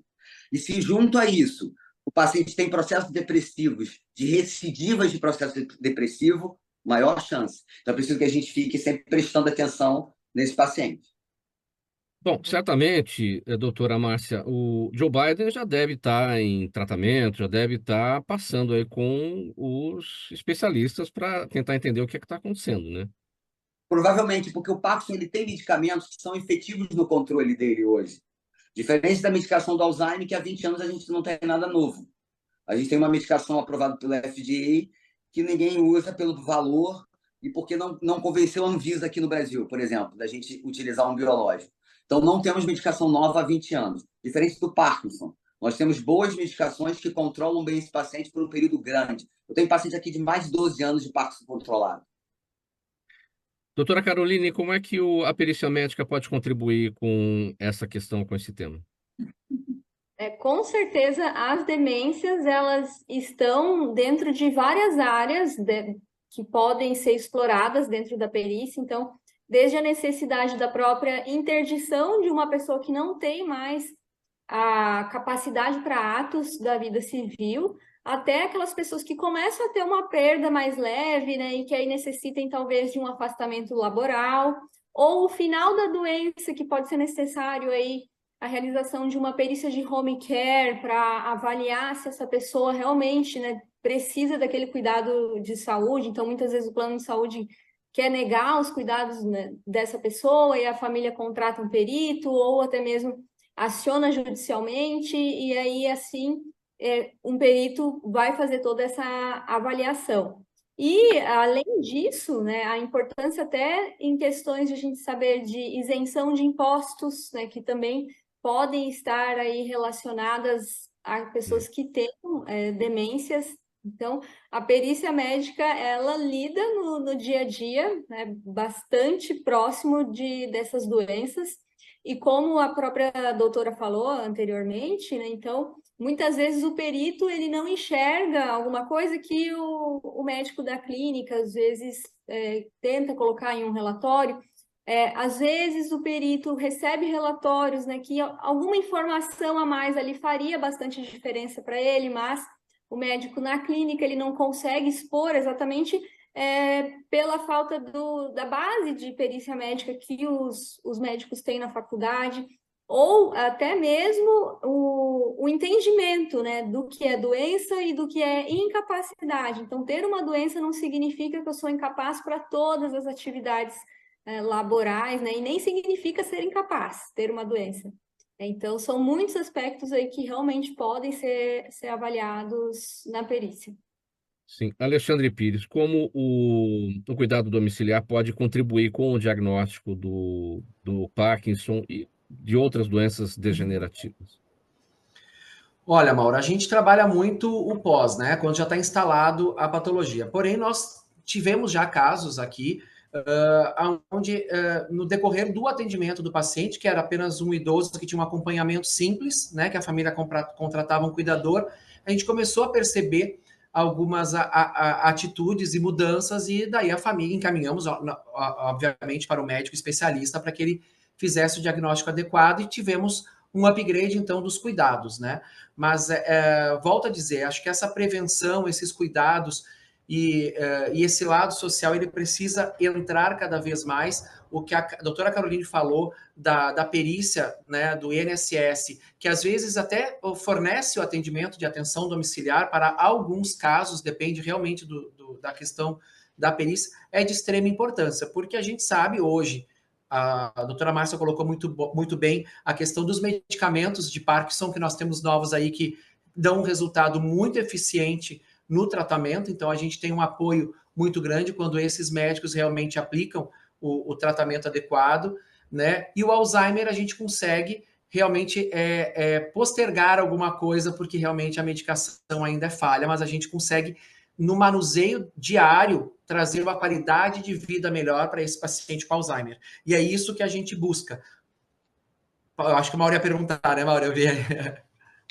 E se junto a isso o paciente tem processos depressivos, de recidivas de processo depressivo, maior chance. Então é preciso que a gente fique sempre prestando atenção nesse paciente. Bom, certamente, doutora Márcia, o Joe Biden já deve estar em tratamento, já deve estar passando aí com os especialistas para tentar entender o que é que está acontecendo, né? Provavelmente, porque o Parkinson ele tem medicamentos que são efetivos no controle dele hoje. Diferente da medicação do Alzheimer, que há 20 anos a gente não tem nada novo. A gente tem uma medicação aprovada pela FDA que ninguém usa pelo valor e porque não convenceu a Anvisa aqui no Brasil, por exemplo, da gente utilizar um biológico. Então, não temos medicação nova há 20 anos. Diferente do Parkinson. Nós temos boas medicações que controlam bem esse paciente por um período grande. Eu tenho paciente aqui de mais de 12 anos de Parkinson controlado. Doutora Caroline, como é que a perícia médica pode contribuir com essa questão, com esse tema? Com certeza, as demências, elas estão dentro de várias áreas que podem ser exploradas dentro da perícia. Então, desde a necessidade da própria interdição de uma pessoa que não tem mais a capacidade para atos da vida civil, até aquelas pessoas que começam a ter uma perda mais leve, né, e que aí necessitem talvez de um afastamento laboral, ou o final da doença, que pode ser necessário aí a realização de uma perícia de home care para avaliar se essa pessoa realmente, né, precisa daquele cuidado de saúde. Então, muitas vezes o plano de saúde quer negar os cuidados, né, dessa pessoa e a família contrata um perito ou até mesmo aciona judicialmente e aí, assim, um perito vai fazer toda essa avaliação. E, além disso, né, a importância até em questões de a gente saber de isenção de impostos, né, que também podem estar aí relacionadas a pessoas que têm demências. Então, a perícia médica, ela lida no dia a dia, né, bastante próximo dessas doenças. E como a própria doutora falou anteriormente, né, então, muitas vezes o perito ele não enxerga alguma coisa que o médico da clínica, às vezes, tenta colocar em um relatório. Às vezes o perito recebe relatórios, né, que alguma informação a mais ali faria bastante diferença para ele, mas o médico na clínica ele não consegue expor exatamente pela falta da base de perícia médica que os médicos têm na faculdade, ou até mesmo o entendimento, né, do que é doença e do que é incapacidade. Então, ter uma doença não significa que eu sou incapaz para todas as atividades laborais, né, e nem significa ser incapaz, ter uma doença. Então, são muitos aspectos aí que realmente podem ser avaliados na perícia. Sim. Alexandre Pires, como o cuidado domiciliar pode contribuir com o diagnóstico do Parkinson e de outras doenças degenerativas? Olha, Mauro, a gente trabalha muito o pós, né? Quando já está instalado a patologia. Porém, nós tivemos já casos aqui onde, no decorrer do atendimento do paciente, que era apenas um idoso que tinha um acompanhamento simples, né? Que a família contratava um cuidador, a gente começou a perceber algumas atitudes e mudanças, e daí a família encaminhamos, obviamente, para o médico especialista para que ele fizesse o diagnóstico adequado, e tivemos um upgrade, então, dos cuidados, né? Mas, volto a dizer, acho que essa prevenção, esses cuidados e esse lado social, ele precisa entrar cada vez mais. O que a doutora Caroline falou da perícia, né, do INSS, que às vezes até fornece o atendimento de atenção domiciliar para alguns casos, depende realmente da questão da perícia, é de extrema importância, porque a gente sabe hoje, a doutora Márcia colocou muito bem a questão dos medicamentos de Parkinson, que nós temos novos aí que dão um resultado muito eficiente no tratamento. Então, a gente tem um apoio muito grande quando esses médicos realmente aplicam o tratamento adequado, né? E o Alzheimer a gente consegue realmente postergar alguma coisa, porque realmente a medicação ainda é falha, mas a gente consegue, no manuseio diário, trazer uma qualidade de vida melhor para esse paciente com Alzheimer. E é isso que a gente busca. Eu acho que o Mauro ia perguntar, né, Mauro? Eu vi.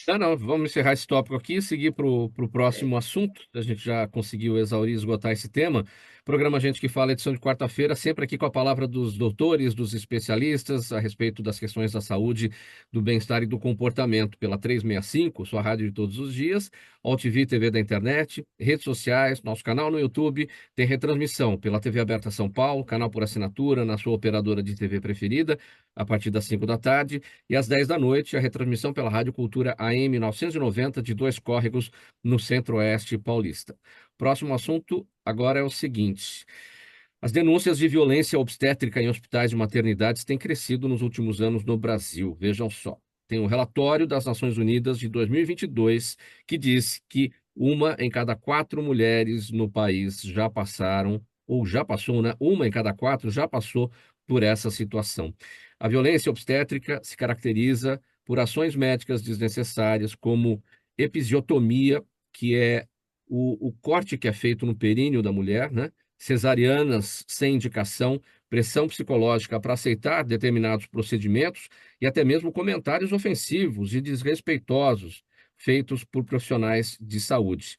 Não, vamos encerrar esse tópico aqui e seguir para o próximo assunto. A gente já conseguiu exaurir, esgotar esse tema. Programa Gente que Fala, edição de quarta-feira, sempre aqui com a palavra dos doutores, dos especialistas a respeito das questões da saúde, do bem-estar e do comportamento, pela 365, sua rádio de todos os dias, AltV TV da internet, redes sociais, nosso canal no YouTube, tem retransmissão pela TV Aberta São Paulo, canal por assinatura, na sua operadora de TV preferida, a partir das 5 da tarde, e às 10 da noite, a retransmissão pela Rádio Cultura AM 990 de Dois Córregos, no Centro-Oeste paulista. Próximo assunto agora é o seguinte: as denúncias de violência obstétrica em hospitais de maternidades têm crescido nos últimos anos no Brasil. Vejam só, tem um relatório das Nações Unidas de 2022 que diz que 1 em cada 4 mulheres no país já passaram, ou já passou, né? 1 em cada 4 já passou por essa situação. A violência obstétrica se caracteriza por ações médicas desnecessárias, como episiotomia, que é o corte que é feito no períneo da mulher, né? Cesarianas sem indicação, pressão psicológica para aceitar determinados procedimentos e até mesmo comentários ofensivos e desrespeitosos feitos por profissionais de saúde.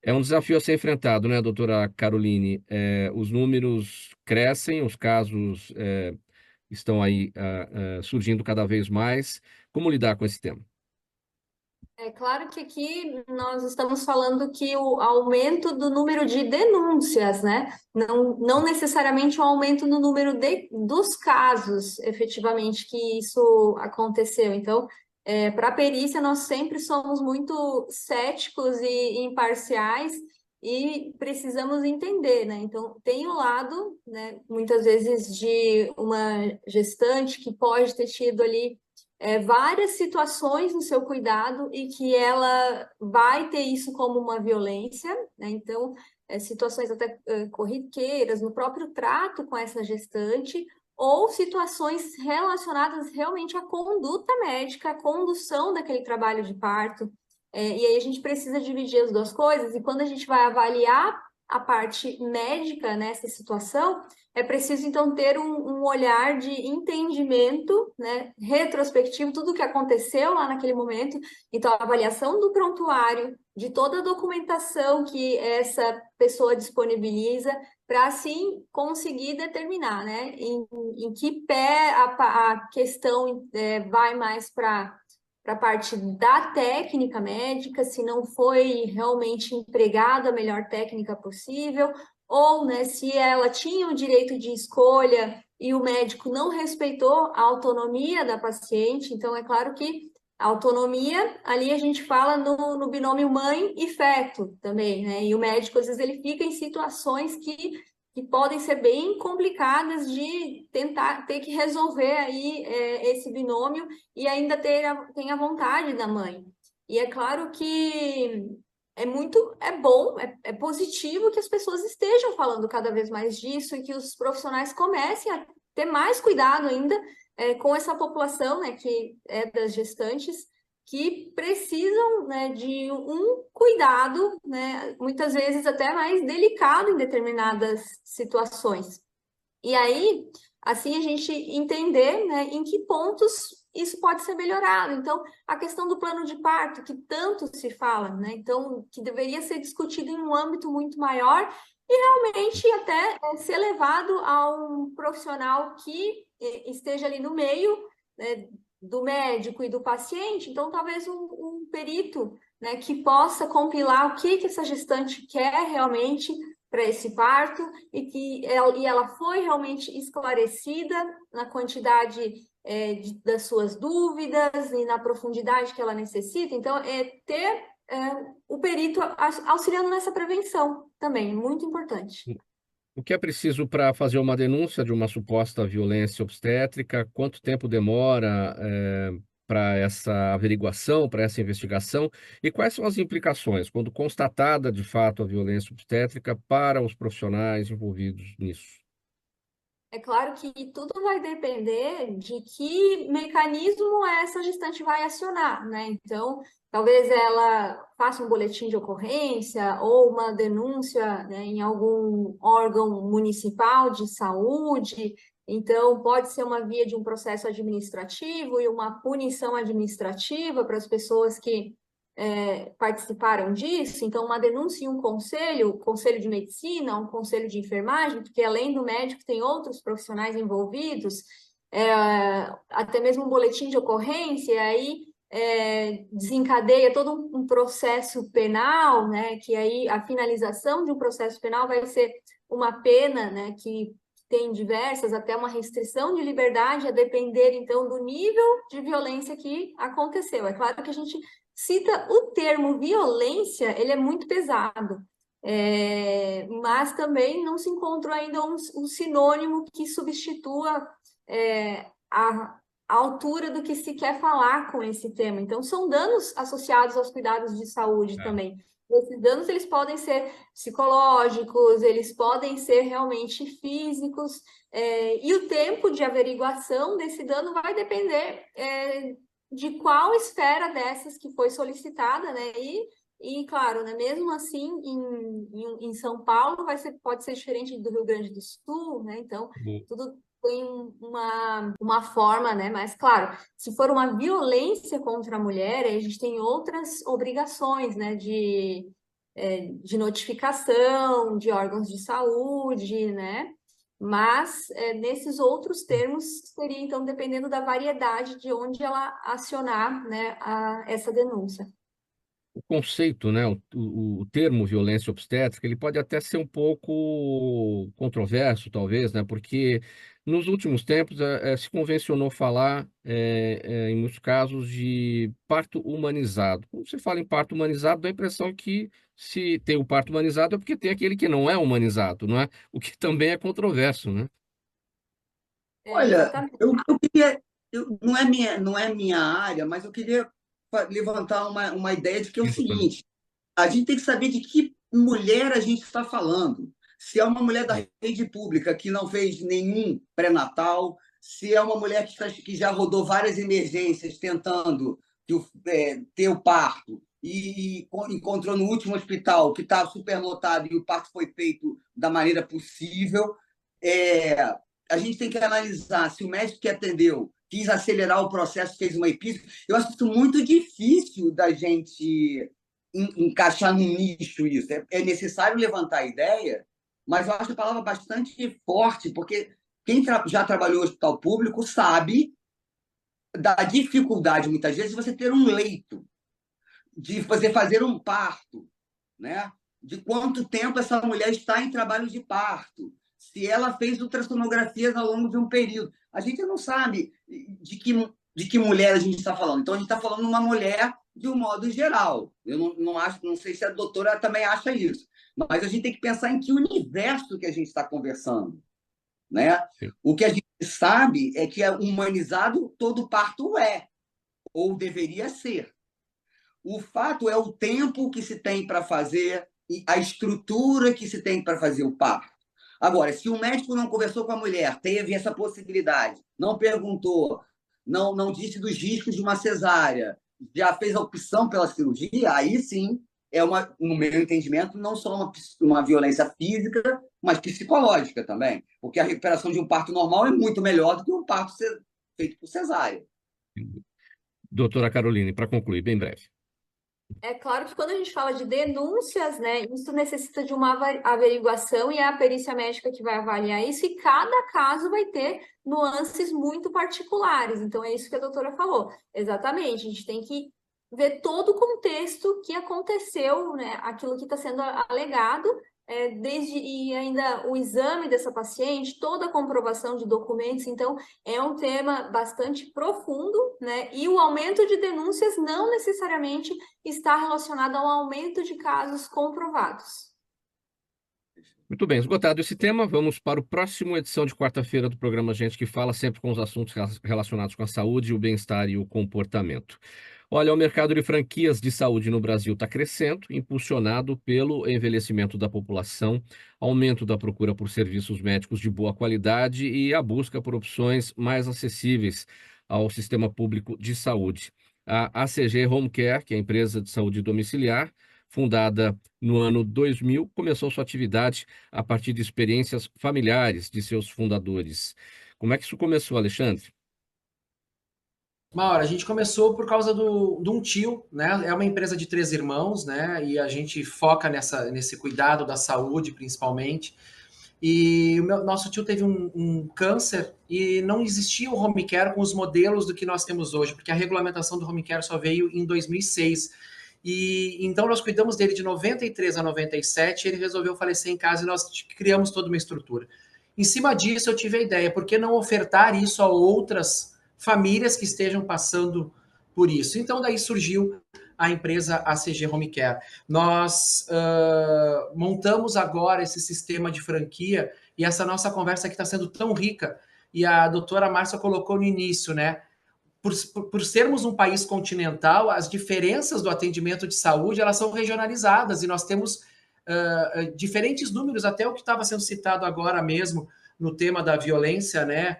É um desafio a ser enfrentado, né, doutora Caroline? Os números crescem, os casos estão aí surgindo cada vez mais. Como lidar com esse tema? É claro que aqui nós estamos falando que o aumento do número de denúncias, né? Não necessariamente o aumento no número dos casos, efetivamente, que isso aconteceu. Então, para a perícia, nós sempre somos muito céticos e imparciais e precisamos entender, né? Então, tem o lado, né, muitas vezes, de uma gestante que pode ter tido ali várias situações no seu cuidado e que ela vai ter isso como uma violência, né? Então, situações até corriqueiras no próprio trato com essa gestante, ou situações relacionadas realmente à conduta médica, à condução daquele trabalho de parto. E aí a gente precisa dividir as duas coisas, e quando a gente vai avaliar a parte médica nessa situação, é preciso, então, ter um olhar de entendimento, né, retrospectivo, tudo o que aconteceu lá naquele momento. Então, a avaliação do prontuário, de toda a documentação que essa pessoa disponibiliza, para, assim, conseguir determinar, né, em que pé a questão vai mais para para a parte da técnica médica, se não foi realmente empregada a melhor técnica possível, ou, né, se ela tinha o direito de escolha e o médico não respeitou a autonomia da paciente. Então, é claro que a autonomia, ali a gente fala no binômio mãe e feto também, né? E o médico, às vezes, ele fica em situações que podem ser bem complicadas de ter que resolver aí esse binômio e ainda tem a vontade da mãe. E é claro que é bom, é positivo que as pessoas estejam falando cada vez mais disso e que os profissionais comecem a ter mais cuidado ainda com essa população, né, que é das gestantes, que precisam, né, de um cuidado, né, muitas vezes até mais delicado em determinadas situações. E aí, assim, a gente entender, né, em que pontos isso pode ser melhorado. Então, a questão do plano de parto, que tanto se fala, né, então, que deveria ser discutido em um âmbito muito maior e realmente até ser levado a um profissional que esteja ali no meio, né, do médico e do paciente. Então, talvez um perito, né, que possa compilar o que essa gestante quer realmente para esse parto e ela foi realmente esclarecida na quantidade das suas dúvidas e na profundidade que ela necessita. Então, ter o perito auxiliando nessa prevenção também, muito importante. O que é preciso para fazer uma denúncia de uma suposta violência obstétrica? Quanto tempo demora para essa averiguação, para essa investigação? E quais são as implicações quando constatada de fato a violência obstétrica para os profissionais envolvidos nisso? É claro que tudo vai depender de que mecanismo essa gestante vai acionar, né? Então, talvez ela faça um boletim de ocorrência ou uma denúncia, né, em algum órgão municipal de saúde. Então, pode ser uma via de um processo administrativo e uma punição administrativa para as pessoas que participaram disso. Então, uma denúncia em um conselho de medicina, um conselho de enfermagem, porque além do médico tem outros profissionais envolvidos, até mesmo um boletim de ocorrência, e aí desencadeia todo um processo penal, né, que aí a finalização de um processo penal vai ser uma pena, né, que tem diversas, até uma restrição de liberdade, a depender, então, do nível de violência que aconteceu. É claro que a gente cita o termo violência, ele é muito pesado, mas também não se encontrou ainda um sinônimo que substitua a altura do que se quer falar com esse tema. Então, são danos associados aos cuidados de saúde também. Esses danos, eles podem ser psicológicos, eles podem ser realmente físicos, e o tempo de averiguação desse dano vai depender de qual esfera dessas que foi solicitada, né? E claro, né, mesmo assim, em São Paulo pode ser diferente do Rio Grande do Sul, né? Então, tudo tem uma forma, né? Mas, claro, se for uma violência contra a mulher, aí a gente tem outras obrigações, né? De notificação, de órgãos de saúde, né? Mas nesses outros termos seria, então, dependendo da variedade de onde ela acionar, né, essa denúncia. O conceito, né, o termo violência obstétrica, ele pode até ser um pouco controverso, talvez, né, porque nos últimos tempos se convencionou falar, em muitos casos, de parto humanizado. Quando você fala em parto humanizado, dá a impressão que se tem o parto humanizado é porque tem aquele que não é humanizado, não é? O que também é controverso, né? Olha, Exatamente. eu queria, não é minha área, mas eu queria levantar uma ideia de que é o Sim, doutor. seguinte: a gente tem que saber de que mulher a gente está falando. Se é uma mulher da rede pública que não fez nenhum pré-natal, se é uma mulher que já rodou várias emergências tentando ter o parto e encontrou no último hospital que está superlotado e o parto foi feito da maneira possível. A gente tem que analisar se o médico que atendeu quis acelerar o processo, fez uma epístola. Eu acho isso muito difícil da gente encaixar num nicho isso. É necessário levantar a ideia, mas eu acho a palavra bastante forte, porque quem já trabalhou em hospital público sabe da dificuldade, muitas vezes, de você ter um leito, de você fazer um parto, né? De quanto tempo essa mulher está em trabalho de parto, se ela fez ultrassonografias ao longo de um período. A gente não sabe de que mulher a gente está falando. Então, a gente está falando de uma mulher de um modo geral. Eu não acho, não sei se a doutora também acha isso, mas a gente tem que pensar em que universo que a gente está conversando, né? O que a gente sabe é que é humanizado todo parto é, ou deveria ser. O fato é o tempo que se tem para fazer e a estrutura que se tem para fazer o parto. Agora, se o médico não conversou com a mulher, teve essa possibilidade, não perguntou, não disse dos riscos de uma cesárea, já fez a opção pela cirurgia, aí sim no meu entendimento, não só uma violência física, mas psicológica também. Porque a recuperação de um parto normal é muito melhor do que um parto feito por cesárea. Doutora Caroline, para concluir, bem breve. É claro que quando a gente fala de denúncias, né, isso necessita de uma averiguação e é a perícia médica que vai avaliar isso, e cada caso vai ter nuances muito particulares. Então, é isso que a doutora falou. Exatamente, a gente tem que ver todo o contexto que aconteceu, né, aquilo que está sendo alegado, e ainda o exame dessa paciente, toda a comprovação de documentos. Então, é um tema bastante profundo, né? E o aumento de denúncias não necessariamente está relacionado ao aumento de casos comprovados. Muito bem, esgotado esse tema, vamos para o próximo edição de quarta-feira do programa Gente que Fala, sempre com os assuntos relacionados com a saúde, o bem-estar e o comportamento. Olha, o mercado de franquias de saúde no Brasil está crescendo, impulsionado pelo envelhecimento da população, aumento da procura por serviços médicos de boa qualidade e a busca por opções mais acessíveis ao sistema público de saúde. A ACG Home Care, que é a empresa de saúde domiciliar, fundada no ano 2000, começou sua atividade a partir de experiências familiares de seus fundadores. Como é que isso começou, Alexandre? Mauro, a gente começou por causa de um tio, né? É uma empresa de 3 irmãos, né? E a gente foca nesse cuidado da saúde, principalmente. E nosso tio teve um câncer e não existia o home care com os modelos do que nós temos hoje, porque a regulamentação do home care só veio em 2006. E então nós cuidamos dele de 93 a 97, ele resolveu falecer em casa e nós criamos toda uma estrutura. Em cima disso, eu tive a ideia, por que não ofertar isso a outras famílias que estejam passando por isso? Então, daí surgiu a empresa ACG Home Care. Nós montamos agora esse sistema de franquia e essa nossa conversa que está sendo tão rica, e a doutora Márcia colocou no início, né? Por sermos um país continental, as diferenças do atendimento de saúde, elas são regionalizadas, e nós temos diferentes números, até o que estava sendo citado agora mesmo, no tema da violência, né?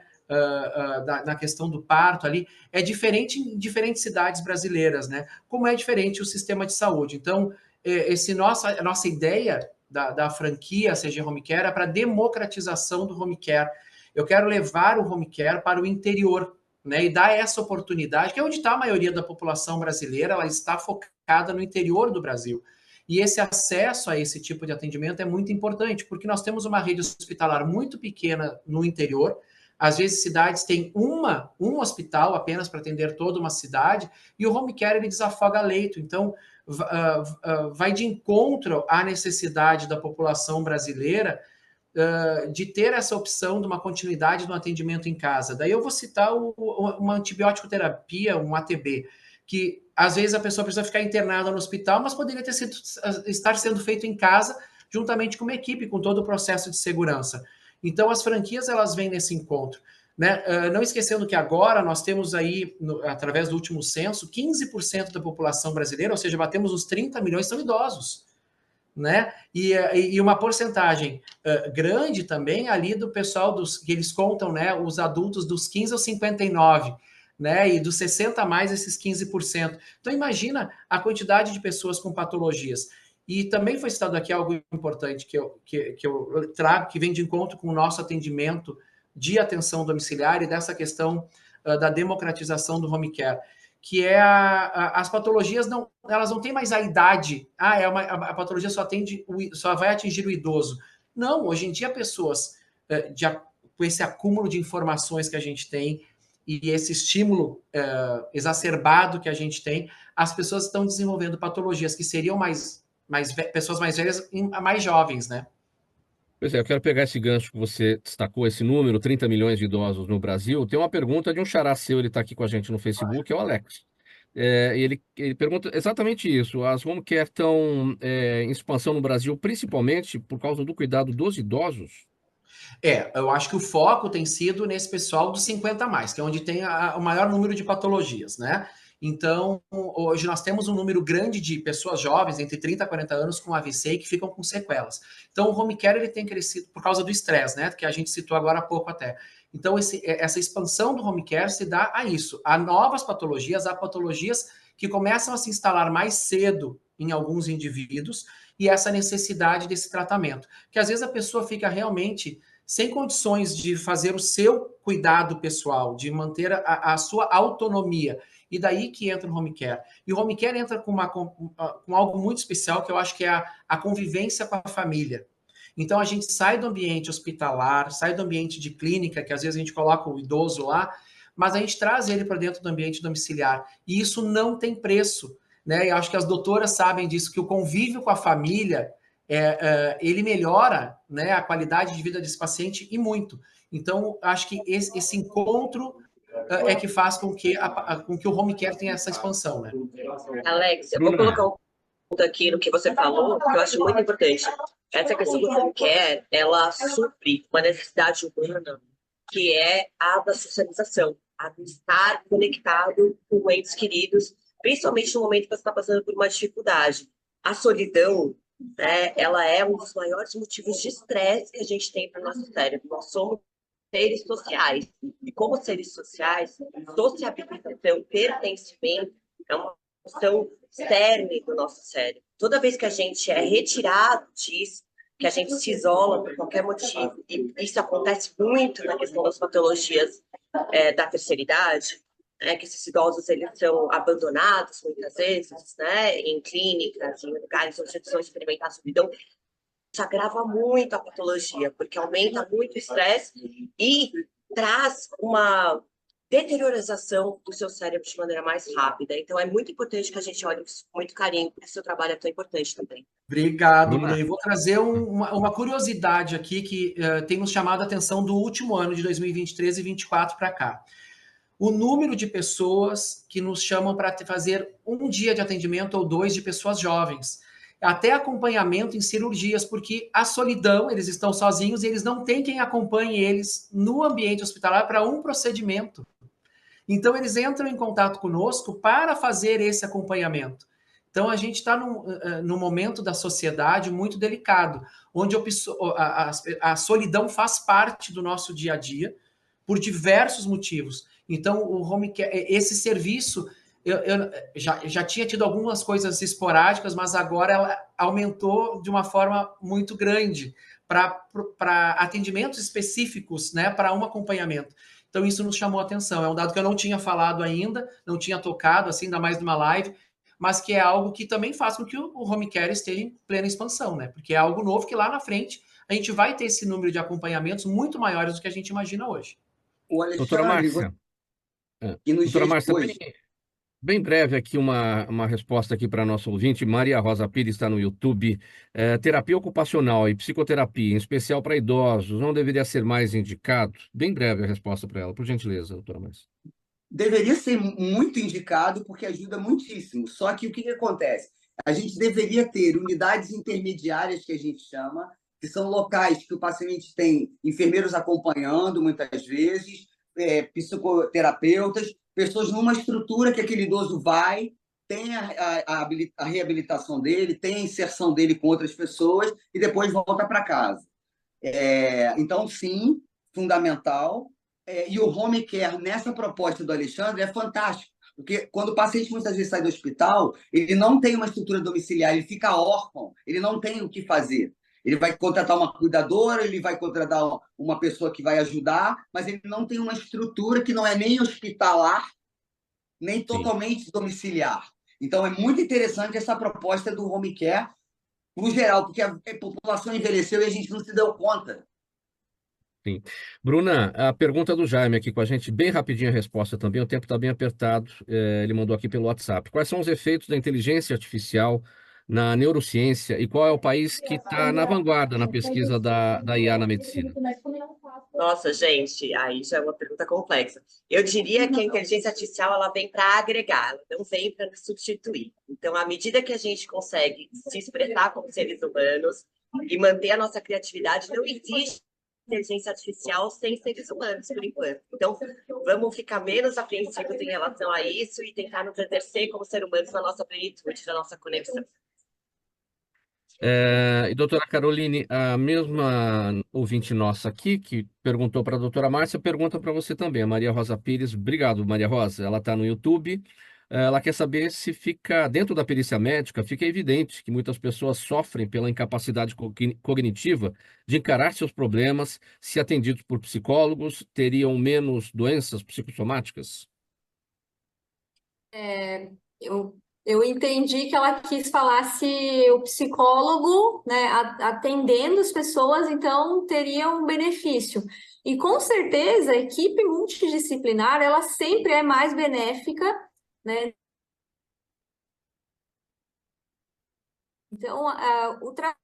Na questão do parto ali, é diferente em diferentes cidades brasileiras, né? Como é diferente o sistema de saúde. Então, a nossa ideia da franquia CG Home Care é para democratização do home care. Eu quero levar o home care para o interior, né? E dar essa oportunidade, que é onde está a maioria da população brasileira, ela está focada no interior do Brasil. E esse acesso a esse tipo de atendimento é muito importante, porque nós temos uma rede hospitalar muito pequena no interior. Às vezes, cidades têm um hospital apenas para atender toda uma cidade, e o home care ele desafoga leito. Então, vai de encontro à necessidade da população brasileira de ter essa opção de uma continuidade no atendimento em casa. Daí eu vou citar uma antibiótico terapia, um ATB, que às vezes a pessoa precisa ficar internada no hospital, mas poderia estar sendo feito em casa, juntamente com uma equipe, com todo o processo de segurança. Então, as franquias, elas vêm nesse encontro, né? Não esquecendo que agora nós temos aí, através do último censo, 15% da população brasileira, ou seja, batemos os 30 milhões, são idosos, né? E uma porcentagem grande também ali do pessoal que eles contam, né? Os adultos dos 15 aos 59, né? E dos 60 a mais, esses 15%. Então, imagina a quantidade de pessoas com patologias. E também foi citado aqui algo importante que eu trago, que vem de encontro com o nosso atendimento de atenção domiciliar e dessa questão da democratização do home care, que é as patologias elas não têm mais a idade. A patologia só vai atingir o idoso. Não, hoje em dia pessoas com esse acúmulo de informações que a gente tem, e esse estímulo exacerbado que a gente tem, as pessoas estão desenvolvendo patologias que seriam pessoas mais velhas e mais jovens, né? Pois é, eu quero pegar esse gancho que você destacou, esse número, 30 milhões de idosos no Brasil. Tem uma pergunta de um xará seu, ele está aqui com a gente no Facebook, é o Alex. Ele pergunta exatamente isso. As home care estão em expansão no Brasil, principalmente por causa do cuidado dos idosos? Eu acho que o foco tem sido nesse pessoal dos 50 a mais, que é onde tem o maior número de patologias, né? Então, hoje nós temos um número grande de pessoas jovens, entre 30 e 40 anos, com AVC e que ficam com sequelas. Então, o home care ele tem crescido por causa do estresse, né? Que a gente citou agora há pouco até. Então, essa expansão do home care se dá a isso, a novas patologias, a patologias que começam a se instalar mais cedo em alguns indivíduos e essa necessidade desse tratamento. Que às vezes a pessoa fica realmente sem condições de fazer o seu cuidado pessoal, de manter a sua autonomia. E daí que entra o home care. E o home care entra com algo muito especial, que eu acho que é a convivência com a família. Então, a gente sai do ambiente hospitalar, sai do ambiente de clínica, que às vezes a gente coloca o idoso lá, mas a gente traz ele para dentro do ambiente domiciliar. E isso não tem preço, né? Eu acho que as doutoras sabem disso, que o convívio com a família ele melhora, né, a qualidade de vida desse paciente e muito. Então, acho que esse encontro é que faz com que o home care tenha essa expansão, né? Alex, eu vou Bruna, colocar um ponto aqui no que você falou, que eu acho muito importante. Essa questão do home care, ela supre uma necessidade humana, que é a da socialização, a de estar conectado com entes queridos, principalmente no momento que você está passando por uma dificuldade. A solidão, né, ela é um dos maiores motivos de estresse que a gente tem para o nosso cérebro. Nós somos seres sociais. E como seres sociais, sociabilização, pertencimento é uma função cerne do nosso cérebro. Toda vez que a gente é retirado disso, que a gente se isola por qualquer motivo, e isso acontece muito na questão das patologias da terceira idade, que esses idosos eles são abandonados muitas vezes, né, em clínicas, em lugares onde eles vão experimentar a solidão, isso agrava muito a patologia, porque aumenta muito o estresse e traz uma deteriorização do seu cérebro de maneira mais rápida. Então, é muito importante que a gente olhe isso com muito carinho, porque o seu trabalho é tão importante também. Obrigado, Bruna, Bruno. Eu vou trazer uma curiosidade aqui que tem nos chamado a atenção do último ano, de 2023 e 2024 para cá. O número de pessoas que nos chamam para fazer um dia de atendimento ou 2 de pessoas jovens. Até acompanhamento em cirurgias, porque a solidão, eles estão sozinhos e eles não têm quem acompanhe eles no ambiente hospitalar para um procedimento. Então, eles entram em contato conosco para fazer esse acompanhamento. Então, a gente está num momento da sociedade muito delicado, onde a solidão faz parte do nosso dia a dia, por diversos motivos. Então, o home care, esse serviço, eu já tinha tido algumas coisas esporádicas, mas agora ela aumentou de uma forma muito grande para atendimentos específicos, né, para um acompanhamento. Então, isso nos chamou a atenção. É um dado que eu não tinha falado ainda, não tinha tocado, assim, ainda mais numa live, mas que é algo que também faz com que o home care esteja em plena expansão, né? Porque é algo novo que lá na frente a gente vai ter esse número de acompanhamentos muito maiores do que a gente imagina hoje. O doutora Alexandre, Márcia, que nos doutora dias de Márcia, hoje, bem breve aqui uma resposta aqui para nosso ouvinte. Maria Rosa Pires está no YouTube. Terapia ocupacional e psicoterapia, em especial para idosos, não deveria ser mais indicado? Bem breve a resposta para ela, por gentileza, doutora Márcia. deveria ser muito indicado porque ajuda muitíssimo. Só que o que acontece? A gente deveria ter unidades intermediárias, que a gente chama, que são locais que o paciente tem enfermeiros acompanhando, muitas vezes, psicoterapeutas, pessoas numa estrutura que aquele idoso vai, tem a reabilitação dele, tem a inserção dele com outras pessoas e depois volta para casa. Então, sim, fundamental. E o home care, nessa proposta do Alexandre, é fantástico. Porque quando o paciente muitas vezes sai do hospital, ele não tem uma estrutura domiciliar, ele fica órfão, ele não tem o que fazer. Ele vai contratar uma cuidadora, ele vai contratar uma pessoa que vai ajudar, mas ele não tem uma estrutura que não é nem hospitalar, nem totalmente domiciliar. Então, é muito interessante essa proposta do home care, no geral, porque a população envelheceu e a gente não se deu conta. Sim. Bruna, a pergunta do Jaime aqui com a gente, bem rapidinho a resposta também, o tempo está bem apertado, ele mandou aqui pelo WhatsApp. Quais são os efeitos da inteligência artificial na neurociência e qual é o país que está na vanguarda na pesquisa da IA na medicina? Nossa, gente, aí já é uma pergunta complexa. Eu diria que a inteligência artificial ela vem para agregar, ela não vem para substituir. Então, à medida que a gente consegue se expressar como seres humanos e manter a nossa criatividade, não existe inteligência artificial sem seres humanos, por enquanto. Então, vamos ficar menos apreensivos em relação a isso e tentar nos exercer como ser humanos na nossa plenitude, na nossa conexão. E doutora Caroline, a mesma ouvinte nossa aqui, que perguntou para a doutora Márcia, pergunta para você também, a Maria Rosa Pires. Obrigado, Maria Rosa. Ela está no YouTube. Ela quer saber se fica, dentro da perícia médica, fica evidente que muitas pessoas sofrem pela incapacidade cognitiva de encarar seus problemas, se atendidos por psicólogos, teriam menos doenças psicossomáticas? Eu entendi que ela quis falar se o psicólogo, né, atendendo as pessoas, então teria um benefício. E com certeza a equipe multidisciplinar, ela sempre é mais benéfica, né? Então, o trabalho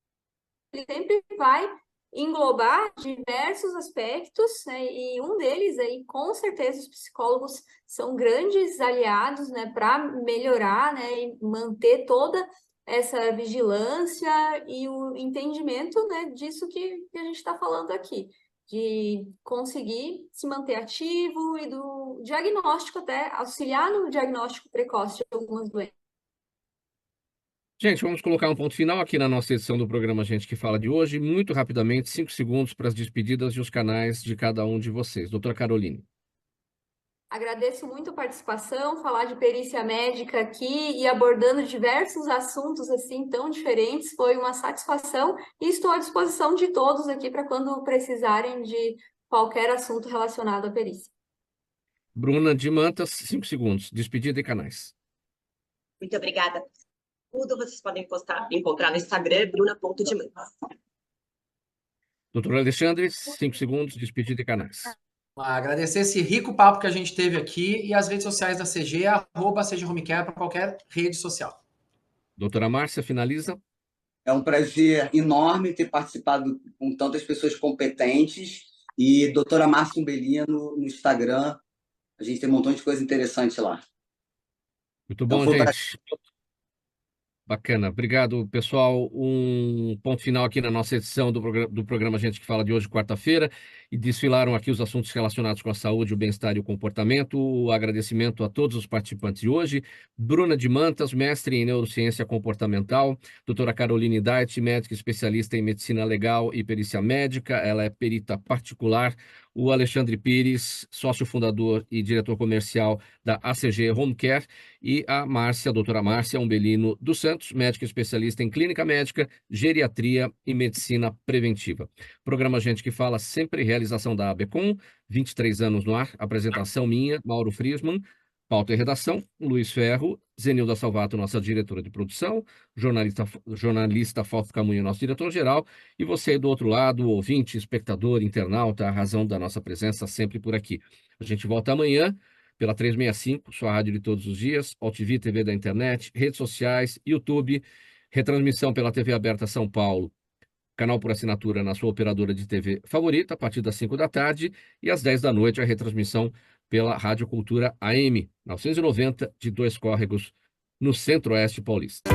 sempre vai englobar diversos aspectos, né? E um deles aí, com certeza, os psicólogos são grandes aliados, né, para melhorar, né, e manter toda essa vigilância e o entendimento, né, disso que a gente está falando aqui, de conseguir se manter ativo e do diagnóstico até, auxiliar no diagnóstico precoce de algumas doenças. Gente, vamos colocar um ponto final aqui na nossa edição do programa Gente que Fala de hoje. Muito rapidamente, 5 segundos para as despedidas e os canais de cada um de vocês. Doutora Caroline. Agradeço muito a participação, falar de perícia médica aqui e abordando diversos assuntos assim tão diferentes. Foi uma satisfação e estou à disposição de todos aqui para quando precisarem de qualquer assunto relacionado à perícia. Bruna de Mantas, 5 segundos. Despedida e canais. Muito obrigada. Tudo vocês podem encontrar no Instagram, bruna.demantas. Doutor Alexandre, 5 segundos. Despedida e canais. Agradecer esse rico papo que a gente teve aqui e as redes sociais da CG, @CGHomeCare para qualquer rede social. Doutora Márcia, finaliza. É um prazer enorme ter participado com tantas pessoas competentes. E doutora Márcia Umbelino no Instagram. A gente tem um montão de coisa interessante lá. Muito Então, bom, foi um gente. Bacana. Obrigado, pessoal. Um ponto final aqui na nossa edição do programa Gente que Fala de hoje, quarta-feira, e desfilaram aqui os assuntos relacionados com a saúde, o bem-estar e o comportamento. O agradecimento a todos os participantes de hoje. Bruna de Mantas, mestre em neurociência comportamental. Doutora Caroline Dait, médica especialista em medicina legal e perícia médica. Ela é perita particular. O Alexandre Pires, sócio fundador e diretor comercial da ACG Home Care, e a Márcia, a doutora Márcia Umbelino dos Santos, médica especialista em clínica médica, geriatria e medicina preventiva. Programa Gente que Fala, sempre realização da ABCom, 23 anos no ar, apresentação minha, Mauro Friesman, pauta e redação, Luiz Ferro, Zenilda Salvato, nossa diretora de produção, jornalista Fausto Camunha, nosso diretor-geral, e você do outro lado, ouvinte, espectador, internauta, a razão da nossa presença sempre por aqui. A gente volta amanhã pela 365, sua rádio de todos os dias, AltV TV da internet, redes sociais, YouTube, retransmissão pela TV Aberta São Paulo, canal por assinatura na sua operadora de TV favorita, a partir das 5 da tarde, e às 10 da noite a retransmissão pela Rádio Cultura AM 990 de Dois Córregos, no Centro-Oeste paulista.